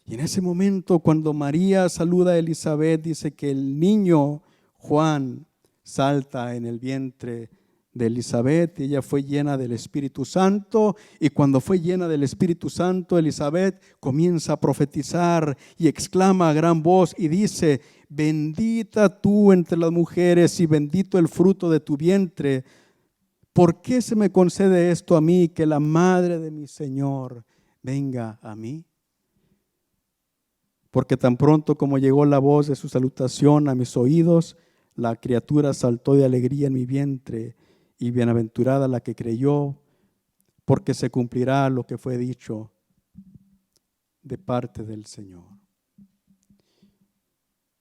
Y en ese momento, cuando María saluda a Elizabeth, dice que el niño Juan salta en el vientre de Elizabeth, y ella fue llena del Espíritu Santo. Y cuando fue llena del Espíritu Santo, Elizabeth comienza a profetizar y exclama a gran voz y dice: bendita tú entre las mujeres y bendito el fruto de tu vientre. ¿Por qué se me concede esto a mí, que la madre de mi Señor venga a mí? porque tan pronto como llegó la voz de su salutación a mis oídos, la criatura saltó de alegría en mi vientre, y bienaventurada la que creyó, porque se cumplirá lo que fue dicho de parte del Señor.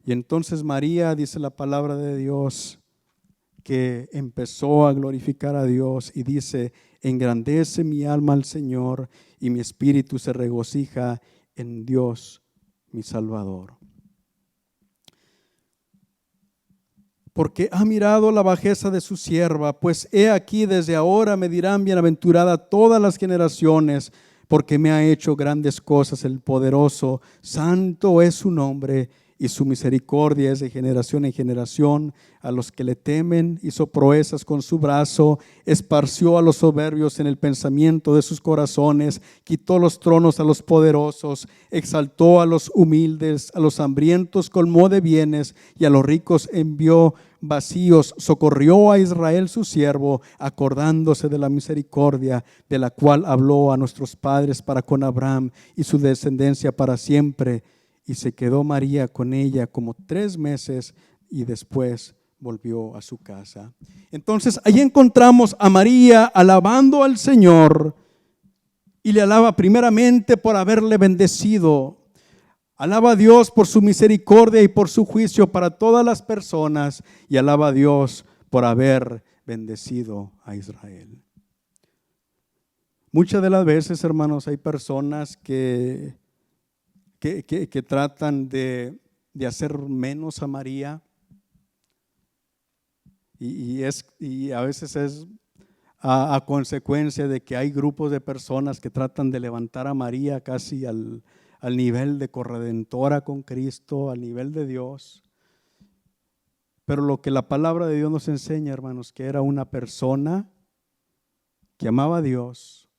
Y entonces María, dice la palabra de Dios, que empezó a glorificar a Dios y dice: engrandece mi alma al Señor y mi espíritu se regocija en Dios mi Salvador. Porque ha mirado la bajeza de su sierva, pues he aquí desde ahora me dirán bienaventurada todas las generaciones, porque me ha hecho grandes cosas el poderoso, santo es su nombre, y su misericordia es de generación en generación a los que le temen. Hizo proezas con su brazo, esparció a los soberbios en el pensamiento de sus corazones, quitó los tronos a los poderosos, exaltó a los humildes, a los hambrientos colmó de bienes, y a los ricos envió vacíos. Socorrió a Israel su siervo, acordándose de la misericordia de la cual habló a nuestros padres para con Abraham y su descendencia para siempre. Y se quedó María con ella como 3 meses y después volvió a su casa. Entonces ahí encontramos a María alabando al Señor, y le alaba primeramente por haberle bendecido. Alaba a Dios por su misericordia y por su juicio para todas las personas, y alaba a Dios por haber bendecido a Israel. Muchas de las veces, hermanos, hay personas que tratan de hacer menos a María, y a veces es a consecuencia de que hay grupos de personas que tratan de levantar a María casi al nivel de corredentora con Cristo, al nivel de Dios. Pero lo que la palabra de Dios nos enseña, hermanos, que era una persona que amaba a Dios,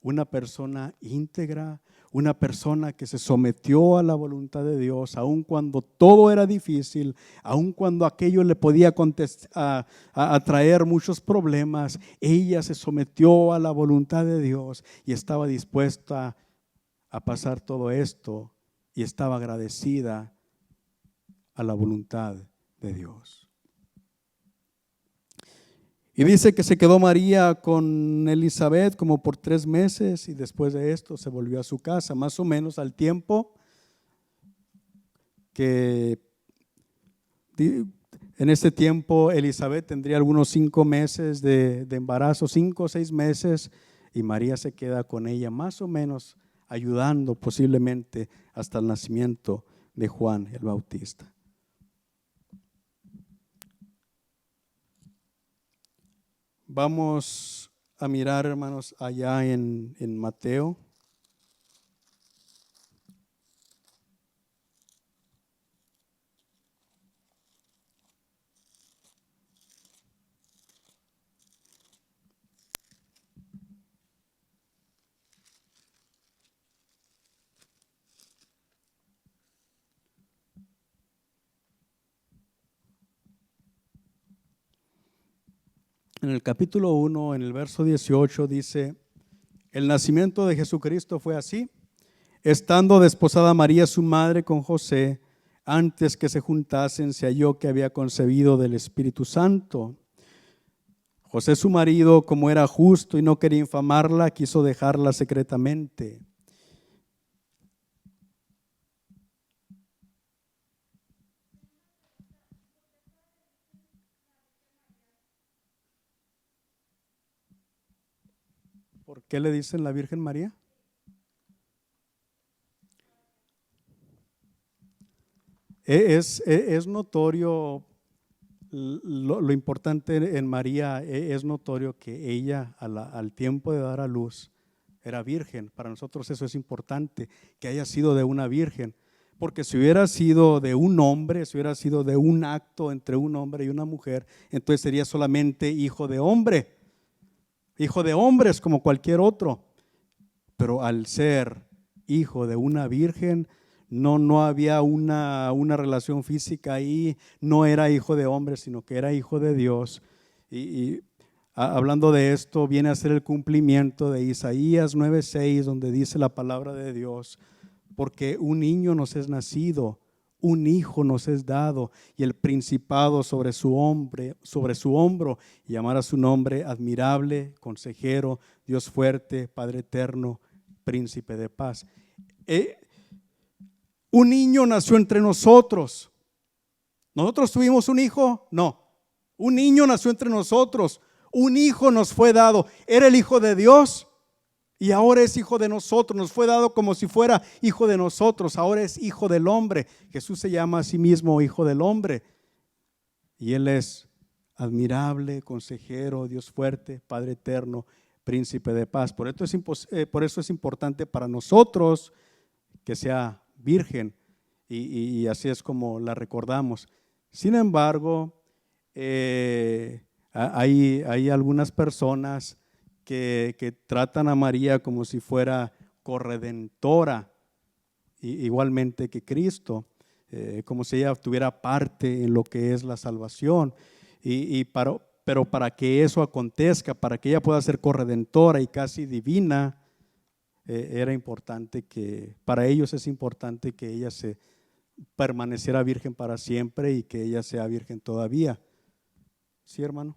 una persona íntegra, una persona que se sometió a la voluntad de Dios, aun cuando todo era difícil, aun cuando aquello le podía traer muchos problemas. Ella se sometió a la voluntad de Dios y estaba dispuesta a pasar todo esto, y estaba agradecida a la voluntad de Dios. Y dice que se quedó María con Elizabeth como por 3 meses, y después de esto se volvió a su casa, más o menos al tiempo que en este tiempo Elizabeth tendría algunos 5 meses de embarazo, 5 o 6 meses, y María se queda con ella más o menos, ayudando posiblemente hasta el nacimiento de Juan el Bautista. Vamos a mirar, hermanos, allá en Mateo. En el capítulo 1, en el verso 18 dice: el nacimiento de Jesucristo fue así: estando desposada María su madre con José, antes que se juntasen, se halló que había concebido del Espíritu Santo. José su marido, como era justo y no quería infamarla, quiso dejarla secretamente. ¿Por qué le dicen la Virgen María? Es notorio lo importante en María. Es notorio que ella al tiempo de dar a luz era virgen. Para nosotros eso es importante, que haya sido de una virgen, porque si hubiera sido de un hombre, si hubiera sido de un acto entre un hombre y una mujer, entonces sería solamente hijo de hombre, hijo de hombres como cualquier otro. Pero al ser hijo de una virgen, no había una relación física ahí, no era hijo de hombre, sino que era hijo de Dios. Y hablando de esto, viene a ser el cumplimiento de Isaías 9:6, donde dice la palabra de Dios: porque un niño nos es nacido, un hijo nos es dado, y el principado sobre su hombro, y llamará su nombre admirable, consejero, Dios fuerte, Padre eterno, príncipe de paz. Un niño nació entre nosotros. ¿Nosotros tuvimos un hijo? No. Un niño nació entre nosotros. Un hijo nos fue dado. Era el hijo de Dios y ahora es hijo de nosotros. Nos fue dado como si fuera hijo de nosotros. Ahora es hijo del hombre. Jesús se llama a sí mismo hijo del hombre. Y Él es admirable, consejero, Dios fuerte, Padre eterno, príncipe de paz. Por eso es importante para nosotros que sea virgen, y así es como la recordamos. Sin embargo, hay algunas personas que tratan a María como si fuera corredentora, igualmente que Cristo, como si ella tuviera parte en lo que es la salvación. Pero para que eso acontezca, para que ella pueda ser corredentora y casi divina, era importante para ellos es importante que ella se permaneciera virgen para siempre y que ella sea virgen todavía. ¿Sí, hermano?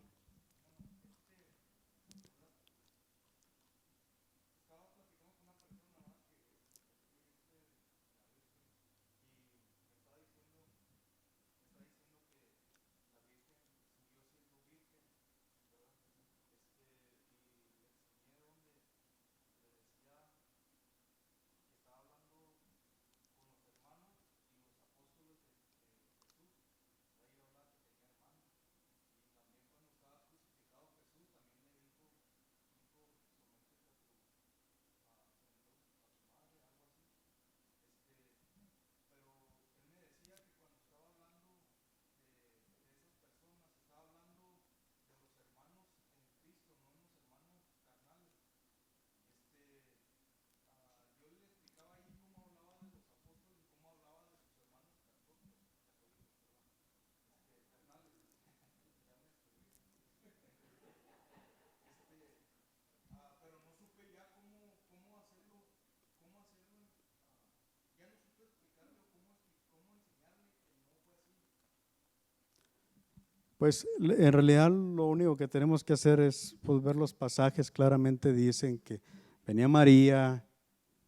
Pues en realidad lo único que tenemos que hacer es ver los pasajes. Claramente dicen que venía María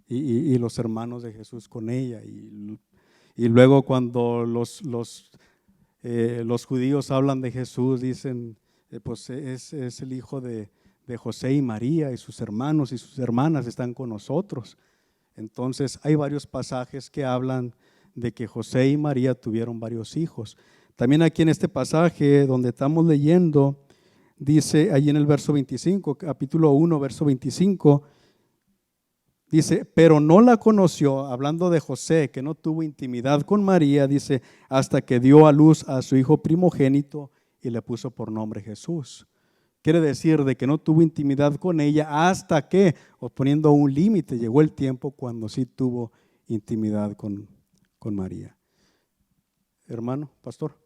y los hermanos de Jesús con ella, y luego cuando los judíos hablan de Jesús dicen pues es el hijo de José y María, y sus hermanos y sus hermanas están con nosotros. Entonces hay varios pasajes que hablan de que José y María tuvieron varios hijos. También aquí en este pasaje donde estamos leyendo, dice allí en el verso 25, capítulo 1, verso 25, dice, pero no la conoció, hablando de José, que no tuvo intimidad con María, dice, hasta que dio a luz a su hijo primogénito y le puso por nombre Jesús. Quiere decir de que no tuvo intimidad con ella hasta que, o poniendo un límite, llegó el tiempo cuando sí tuvo intimidad con María. Hermano, pastor.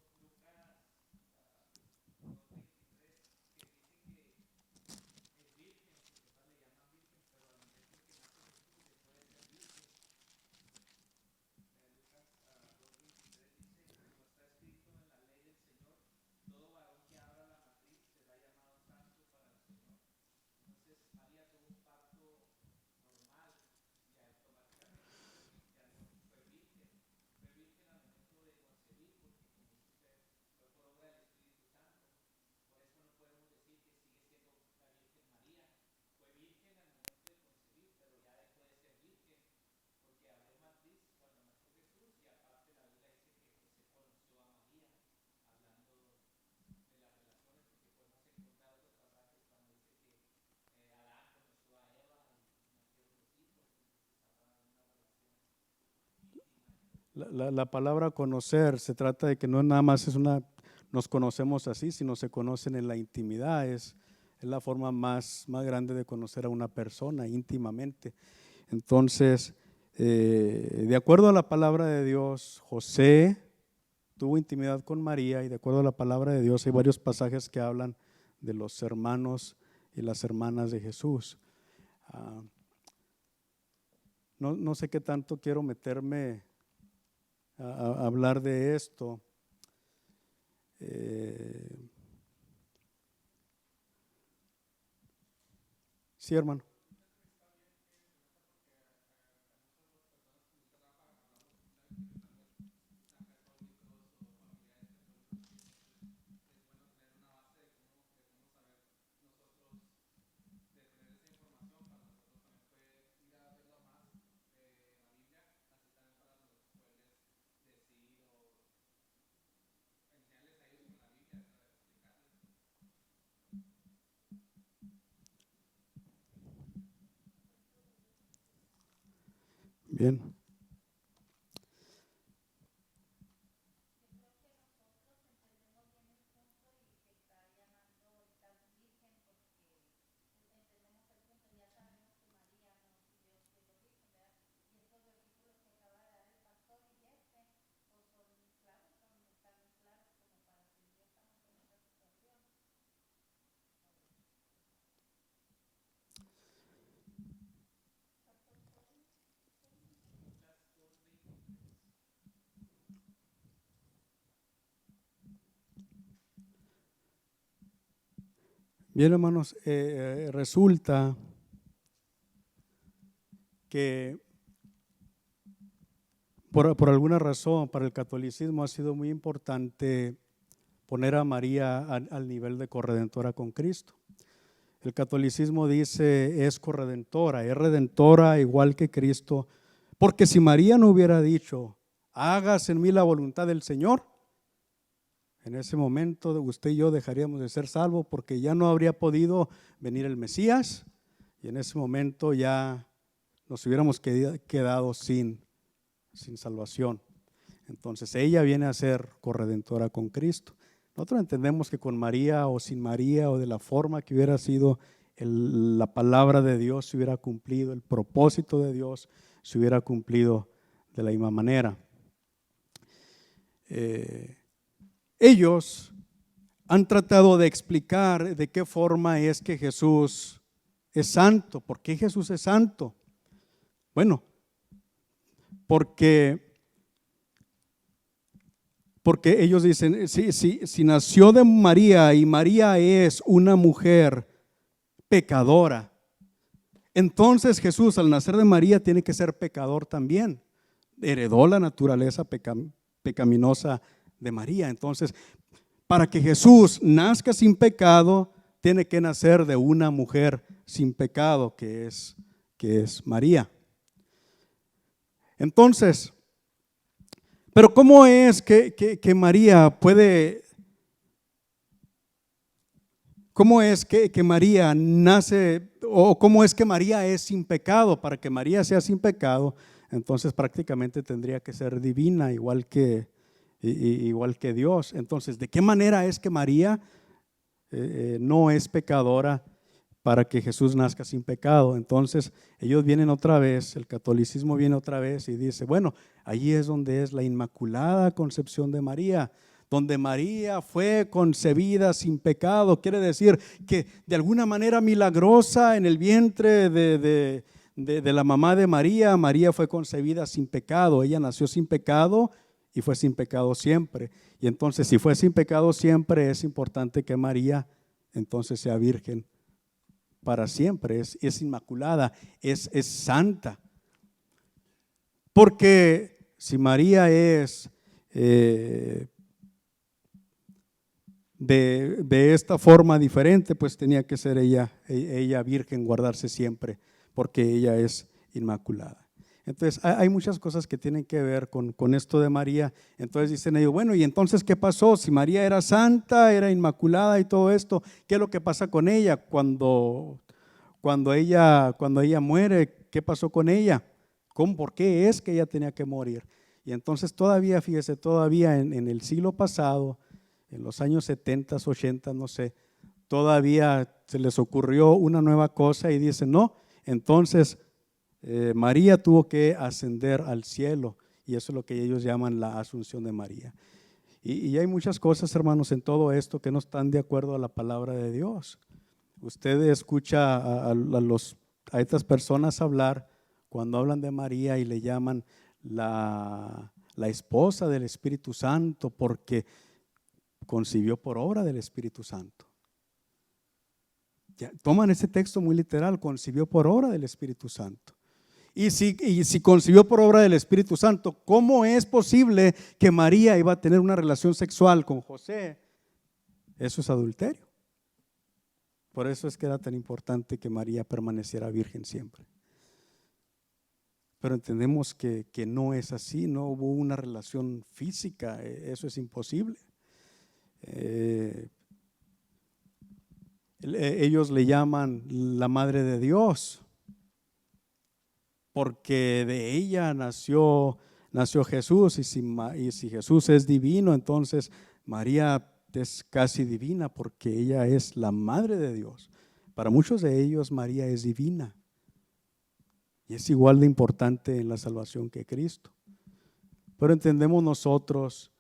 La palabra conocer se trata de que no nada más nos conocemos así, sino se conocen en la intimidad. Es la forma más grande de conocer a una persona íntimamente. Entonces, de acuerdo a la palabra de Dios, José tuvo intimidad con María, y de acuerdo a la palabra de Dios hay varios pasajes que hablan de los hermanos y las hermanas de Jesús. no sé qué tanto quiero meterme a hablar de esto. Sí, hermano. Bien. Bien, hermanos, resulta que por alguna razón para el catolicismo ha sido muy importante poner a María al nivel de corredentora con Cristo. El catolicismo dice es corredentora, es redentora igual que Cristo, porque si María no hubiera dicho, hágase en mí la voluntad del Señor, en ese momento usted y yo dejaríamos de ser salvos porque ya no habría podido venir el Mesías y en ese momento ya nos hubiéramos quedado sin salvación. Entonces ella viene a ser corredentora con Cristo. Nosotros entendemos que con María o sin María o de la forma que hubiera sido la palabra de Dios se hubiera cumplido, el propósito de Dios se hubiera cumplido de la misma manera. Ellos han tratado de explicar de qué forma es que Jesús es santo. ¿Por qué Jesús es santo? Bueno, porque ellos dicen, si nació de María y María es una mujer pecadora, entonces Jesús al nacer de María tiene que ser pecador también. Heredó la naturaleza pecaminosa de María. Entonces, para que Jesús nazca sin pecado, tiene que nacer de una mujer sin pecado, que es María. Entonces, pero ¿cómo es que María puede, cómo es que María nace, o cómo es que María es sin pecado? Para que María sea sin pecado, entonces prácticamente tendría que ser divina, igual que Dios. Entonces, ¿de qué manera es que María no es pecadora para que Jesús nazca sin pecado? Entonces ellos vienen otra vez, el catolicismo viene otra vez y dice, bueno, allí es donde es la inmaculada concepción de María, donde María fue concebida sin pecado. Quiere decir que de alguna manera milagrosa en el vientre de la mamá de María, María fue concebida sin pecado, ella nació sin pecado y fue sin pecado siempre. Y entonces si fue sin pecado siempre, es importante que María entonces sea virgen para siempre, es inmaculada, es santa. Porque si María es de esta forma diferente, pues tenía que ser ella virgen, guardarse siempre, porque ella es inmaculada. Entonces hay muchas cosas que tienen que ver con esto de María. Entonces dicen ellos, bueno, ¿y entonces qué pasó? Si María era santa, era inmaculada y todo esto, ¿qué es lo que pasa con ella cuando ella muere? ¿Qué pasó con ella? ¿Por qué es que ella tenía que morir? Y entonces todavía, fíjese, todavía en el siglo pasado, en los años 70, 80, no sé, todavía se les ocurrió una nueva cosa y dicen, no, entonces María tuvo que ascender al cielo, y eso es lo que ellos llaman la asunción de María. Y hay muchas cosas, hermanos, en todo esto que no están de acuerdo a la palabra de Dios. Usted escucha a estas personas hablar cuando hablan de María y le llaman la esposa del Espíritu Santo porque concibió por obra del Espíritu Santo. Ya, toman ese texto muy literal, concibió por obra del Espíritu Santo. Y si concibió por obra del Espíritu Santo, ¿cómo es posible que María iba a tener una relación sexual con José? Eso es adulterio. Por eso es que era tan importante que María permaneciera virgen siempre. Pero entendemos que no es así, no hubo una relación física, eso es imposible. Ellos le llaman la Madre de Dios, porque de ella nació Jesús, y si Jesús es divino, entonces María es casi divina, porque ella es la Madre de Dios. Para muchos de ellos María es divina, y es igual de importante en la salvación que Cristo. Pero entendemos nosotros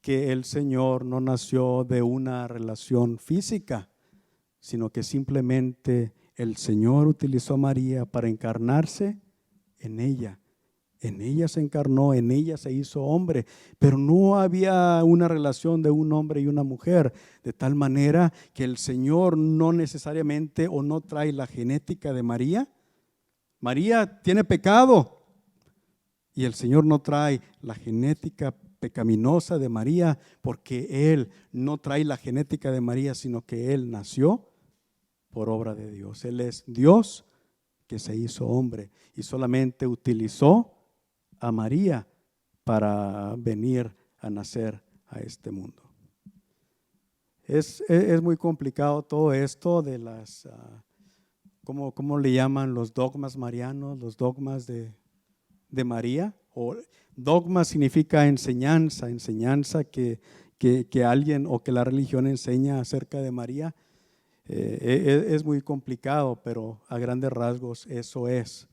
que el Señor no nació de una relación física, sino que simplemente el Señor utilizó a María para encarnarse en ella. En ella se encarnó, en ella se hizo hombre, pero no había una relación de un hombre y una mujer, de tal manera que el Señor no necesariamente o no trae la genética de María. María tiene pecado y el Señor no trae la genética pecaminosa de María, porque Él no trae la genética de María, sino que Él nació por obra de Dios. Él es Dios que se hizo hombre y solamente utilizó a María para venir a nacer a este mundo. Es muy complicado todo esto de las, ¿cómo le llaman? Los dogmas marianos, los dogmas de María. O dogma significa enseñanza que alguien o que la religión enseña acerca de María. Es muy complicado, pero a grandes rasgos eso es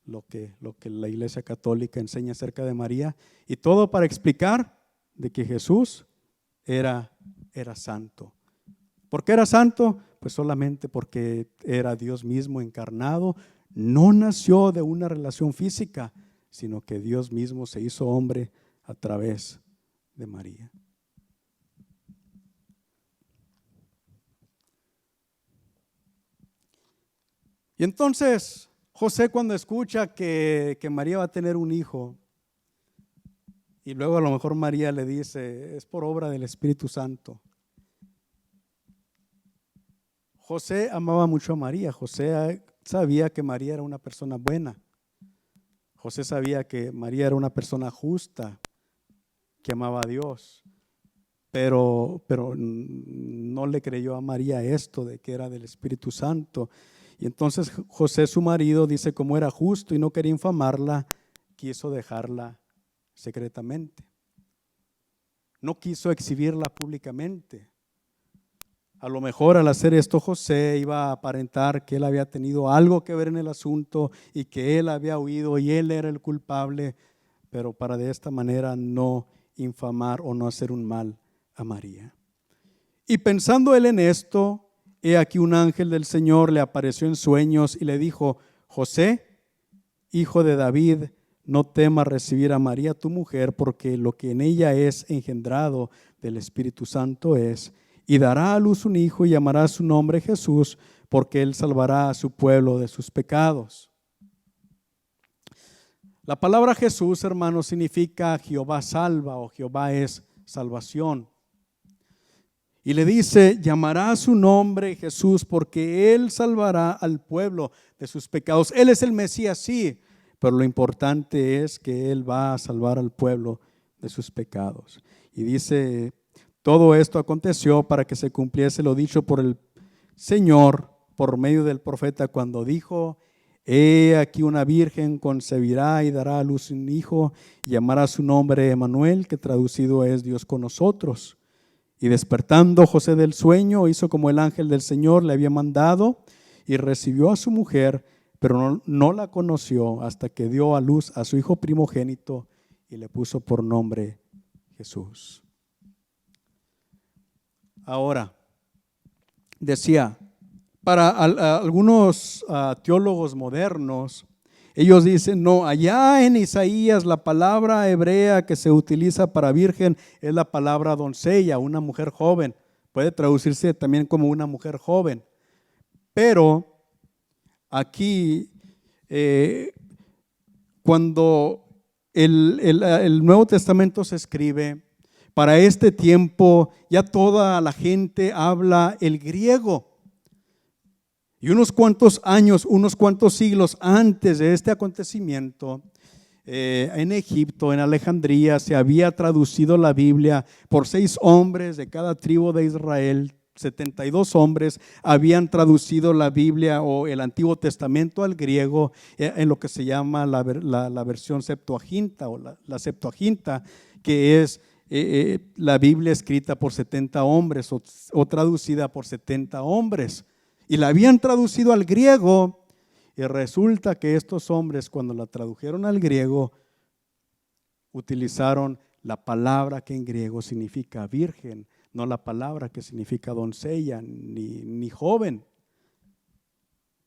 lo que la Iglesia Católica enseña acerca de María, y todo para explicar de que Jesús era santo. ¿Por qué era santo? Pues solamente porque era Dios mismo encarnado. No nació de una relación física, sino que Dios mismo se hizo hombre a través de María. Y entonces José, cuando escucha que María va a tener un hijo, y luego a lo mejor María le dice, es por obra del Espíritu Santo. José amaba mucho a María. José sabía que María era una persona buena. José sabía que María era una persona justa, que amaba a Dios. Pero no le creyó a María esto de que era del Espíritu Santo. Y entonces José, su marido, dice, como era justo y no quería infamarla, quiso dejarla secretamente. No quiso exhibirla públicamente. A lo mejor al hacer esto José iba a aparentar que él había tenido algo que ver en el asunto y que él había huido y él era el culpable, pero para de esta manera no infamar o no hacer un mal a María. Y pensando él en esto, he aquí un ángel del Señor le apareció en sueños y le dijo, José, hijo de David, no temas recibir a María tu mujer, porque lo que en ella es engendrado del Espíritu Santo es, y dará a luz un hijo y llamará su nombre Jesús, porque él salvará a su pueblo de sus pecados. La palabra Jesús, hermanos, significa Jehová salva o Jehová es salvación. Y le dice, llamará su nombre Jesús, porque él salvará al pueblo de sus pecados. Él es el Mesías, sí, pero lo importante es que él va a salvar al pueblo de sus pecados. Y dice, todo esto aconteció para que se cumpliese lo dicho por el Señor por medio del profeta cuando dijo, he aquí una virgen concebirá y dará a luz un hijo y llamará su nombre Emmanuel, que traducido es Dios con nosotros. Y despertando José del sueño, hizo como el ángel del Señor le había mandado y recibió a su mujer, pero no la conoció hasta que dio a luz a su hijo primogénito y le puso por nombre Jesús. Ahora, decía, para algunos teólogos modernos, Ellos dicen, no, allá en Isaías la palabra hebrea que se utiliza para virgen es la palabra doncella, una mujer joven. Puede traducirse también como una mujer joven. Pero aquí, cuando el Nuevo Testamento se escribe, para este tiempo ya toda la gente habla el griego. Y unos cuantos años, unos cuantos siglos antes de este acontecimiento, en Egipto, en Alejandría, se había traducido la Biblia por 6 hombres de cada tribu de Israel. 72 hombres habían traducido la Biblia o el Antiguo Testamento al griego en lo que se llama la versión Septuaginta o la Septuaginta, que es la Biblia escrita por 70 hombres o traducida por 70 hombres. Y la habían traducido al griego, y resulta que estos hombres, cuando la tradujeron al griego, utilizaron la palabra que en griego significa virgen, no la palabra que significa doncella ni joven.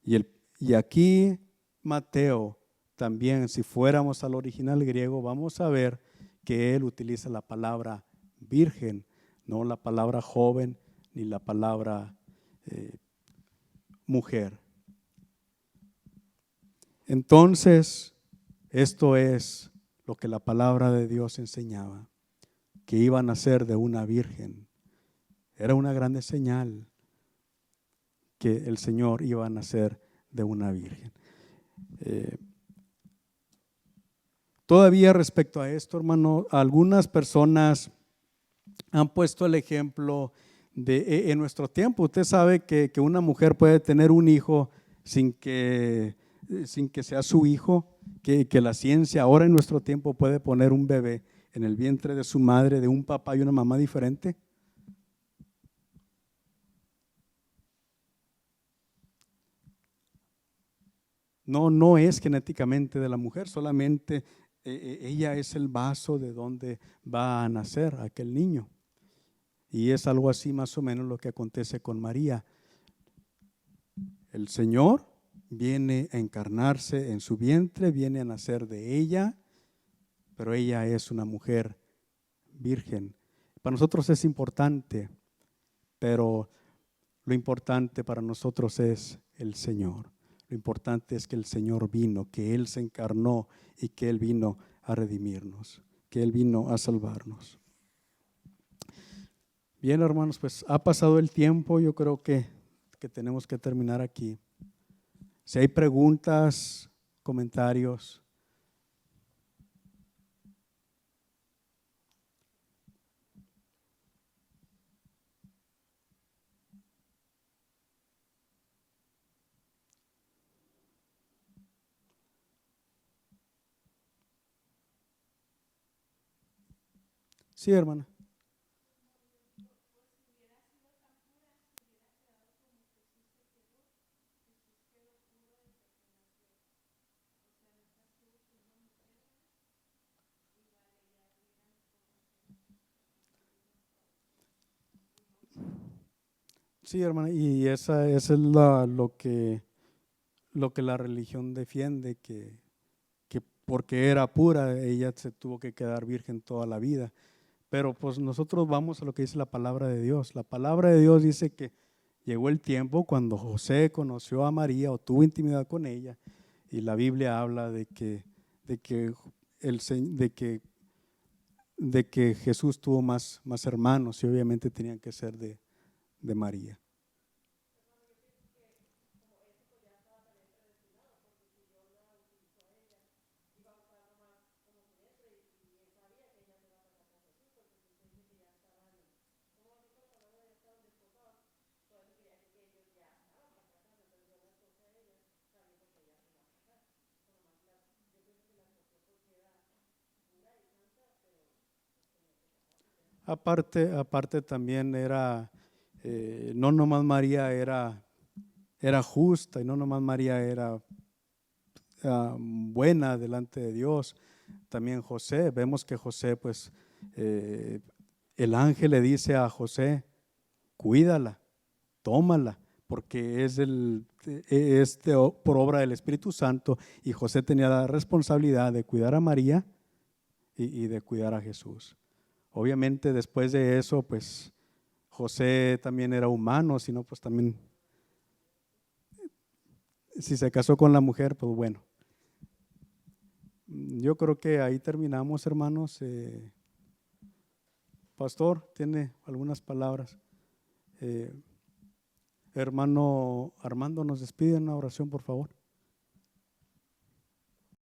Y aquí Mateo también, si fuéramos al original griego, vamos a ver que él utiliza la palabra virgen, no la palabra joven ni la palabra mujer. Entonces, esto es lo que la palabra de Dios enseñaba, que iba a nacer de una virgen. Era una grande señal que el Señor iba a nacer de una virgen. Todavía respecto a esto, hermano, algunas personas han puesto el ejemplo de en nuestro tiempo. Usted sabe que una mujer puede tener un hijo sin que sea su hijo, que la ciencia ahora en nuestro tiempo puede poner un bebé en el vientre de su madre, de un papá y una mamá diferente. No es genéticamente de la mujer, solamente ella es el vaso de donde va a nacer aquel niño. Y es algo así más o menos lo que acontece con María. El Señor viene a encarnarse en su vientre, viene a nacer de ella, pero ella es una mujer virgen. Para nosotros es importante, pero lo importante para nosotros es el Señor. Lo importante es que el Señor vino, que Él se encarnó y que Él vino a redimirnos, que Él vino a salvarnos. Bien, hermanos, pues ha pasado el tiempo, yo creo que tenemos que terminar aquí. Si hay preguntas, comentarios. Sí, hermana. Sí, hermana, y esa es lo que la religión defiende, que porque era pura, ella se tuvo que quedar virgen toda la vida. Pero pues nosotros vamos a lo que dice la palabra de Dios. La palabra de Dios dice que llegó el tiempo cuando José conoció a María o tuvo intimidad con ella, y la Biblia habla de que Jesús tuvo más hermanos, y obviamente tenían que ser de María. Aparte también era, no nomás María era justa, y no nomás María era buena delante de Dios, también José. Vemos que José, pues, el ángel le dice a José, cuídala, tómala, porque por obra del Espíritu Santo, y José tenía la responsabilidad de cuidar a María y de cuidar a Jesús. Obviamente después de eso, pues José también era humano, sino pues también, si se casó con la mujer, pues bueno. Yo creo que ahí terminamos, hermanos. Pastor, tiene algunas palabras. Hermano Armando, nos despide en una oración, por favor.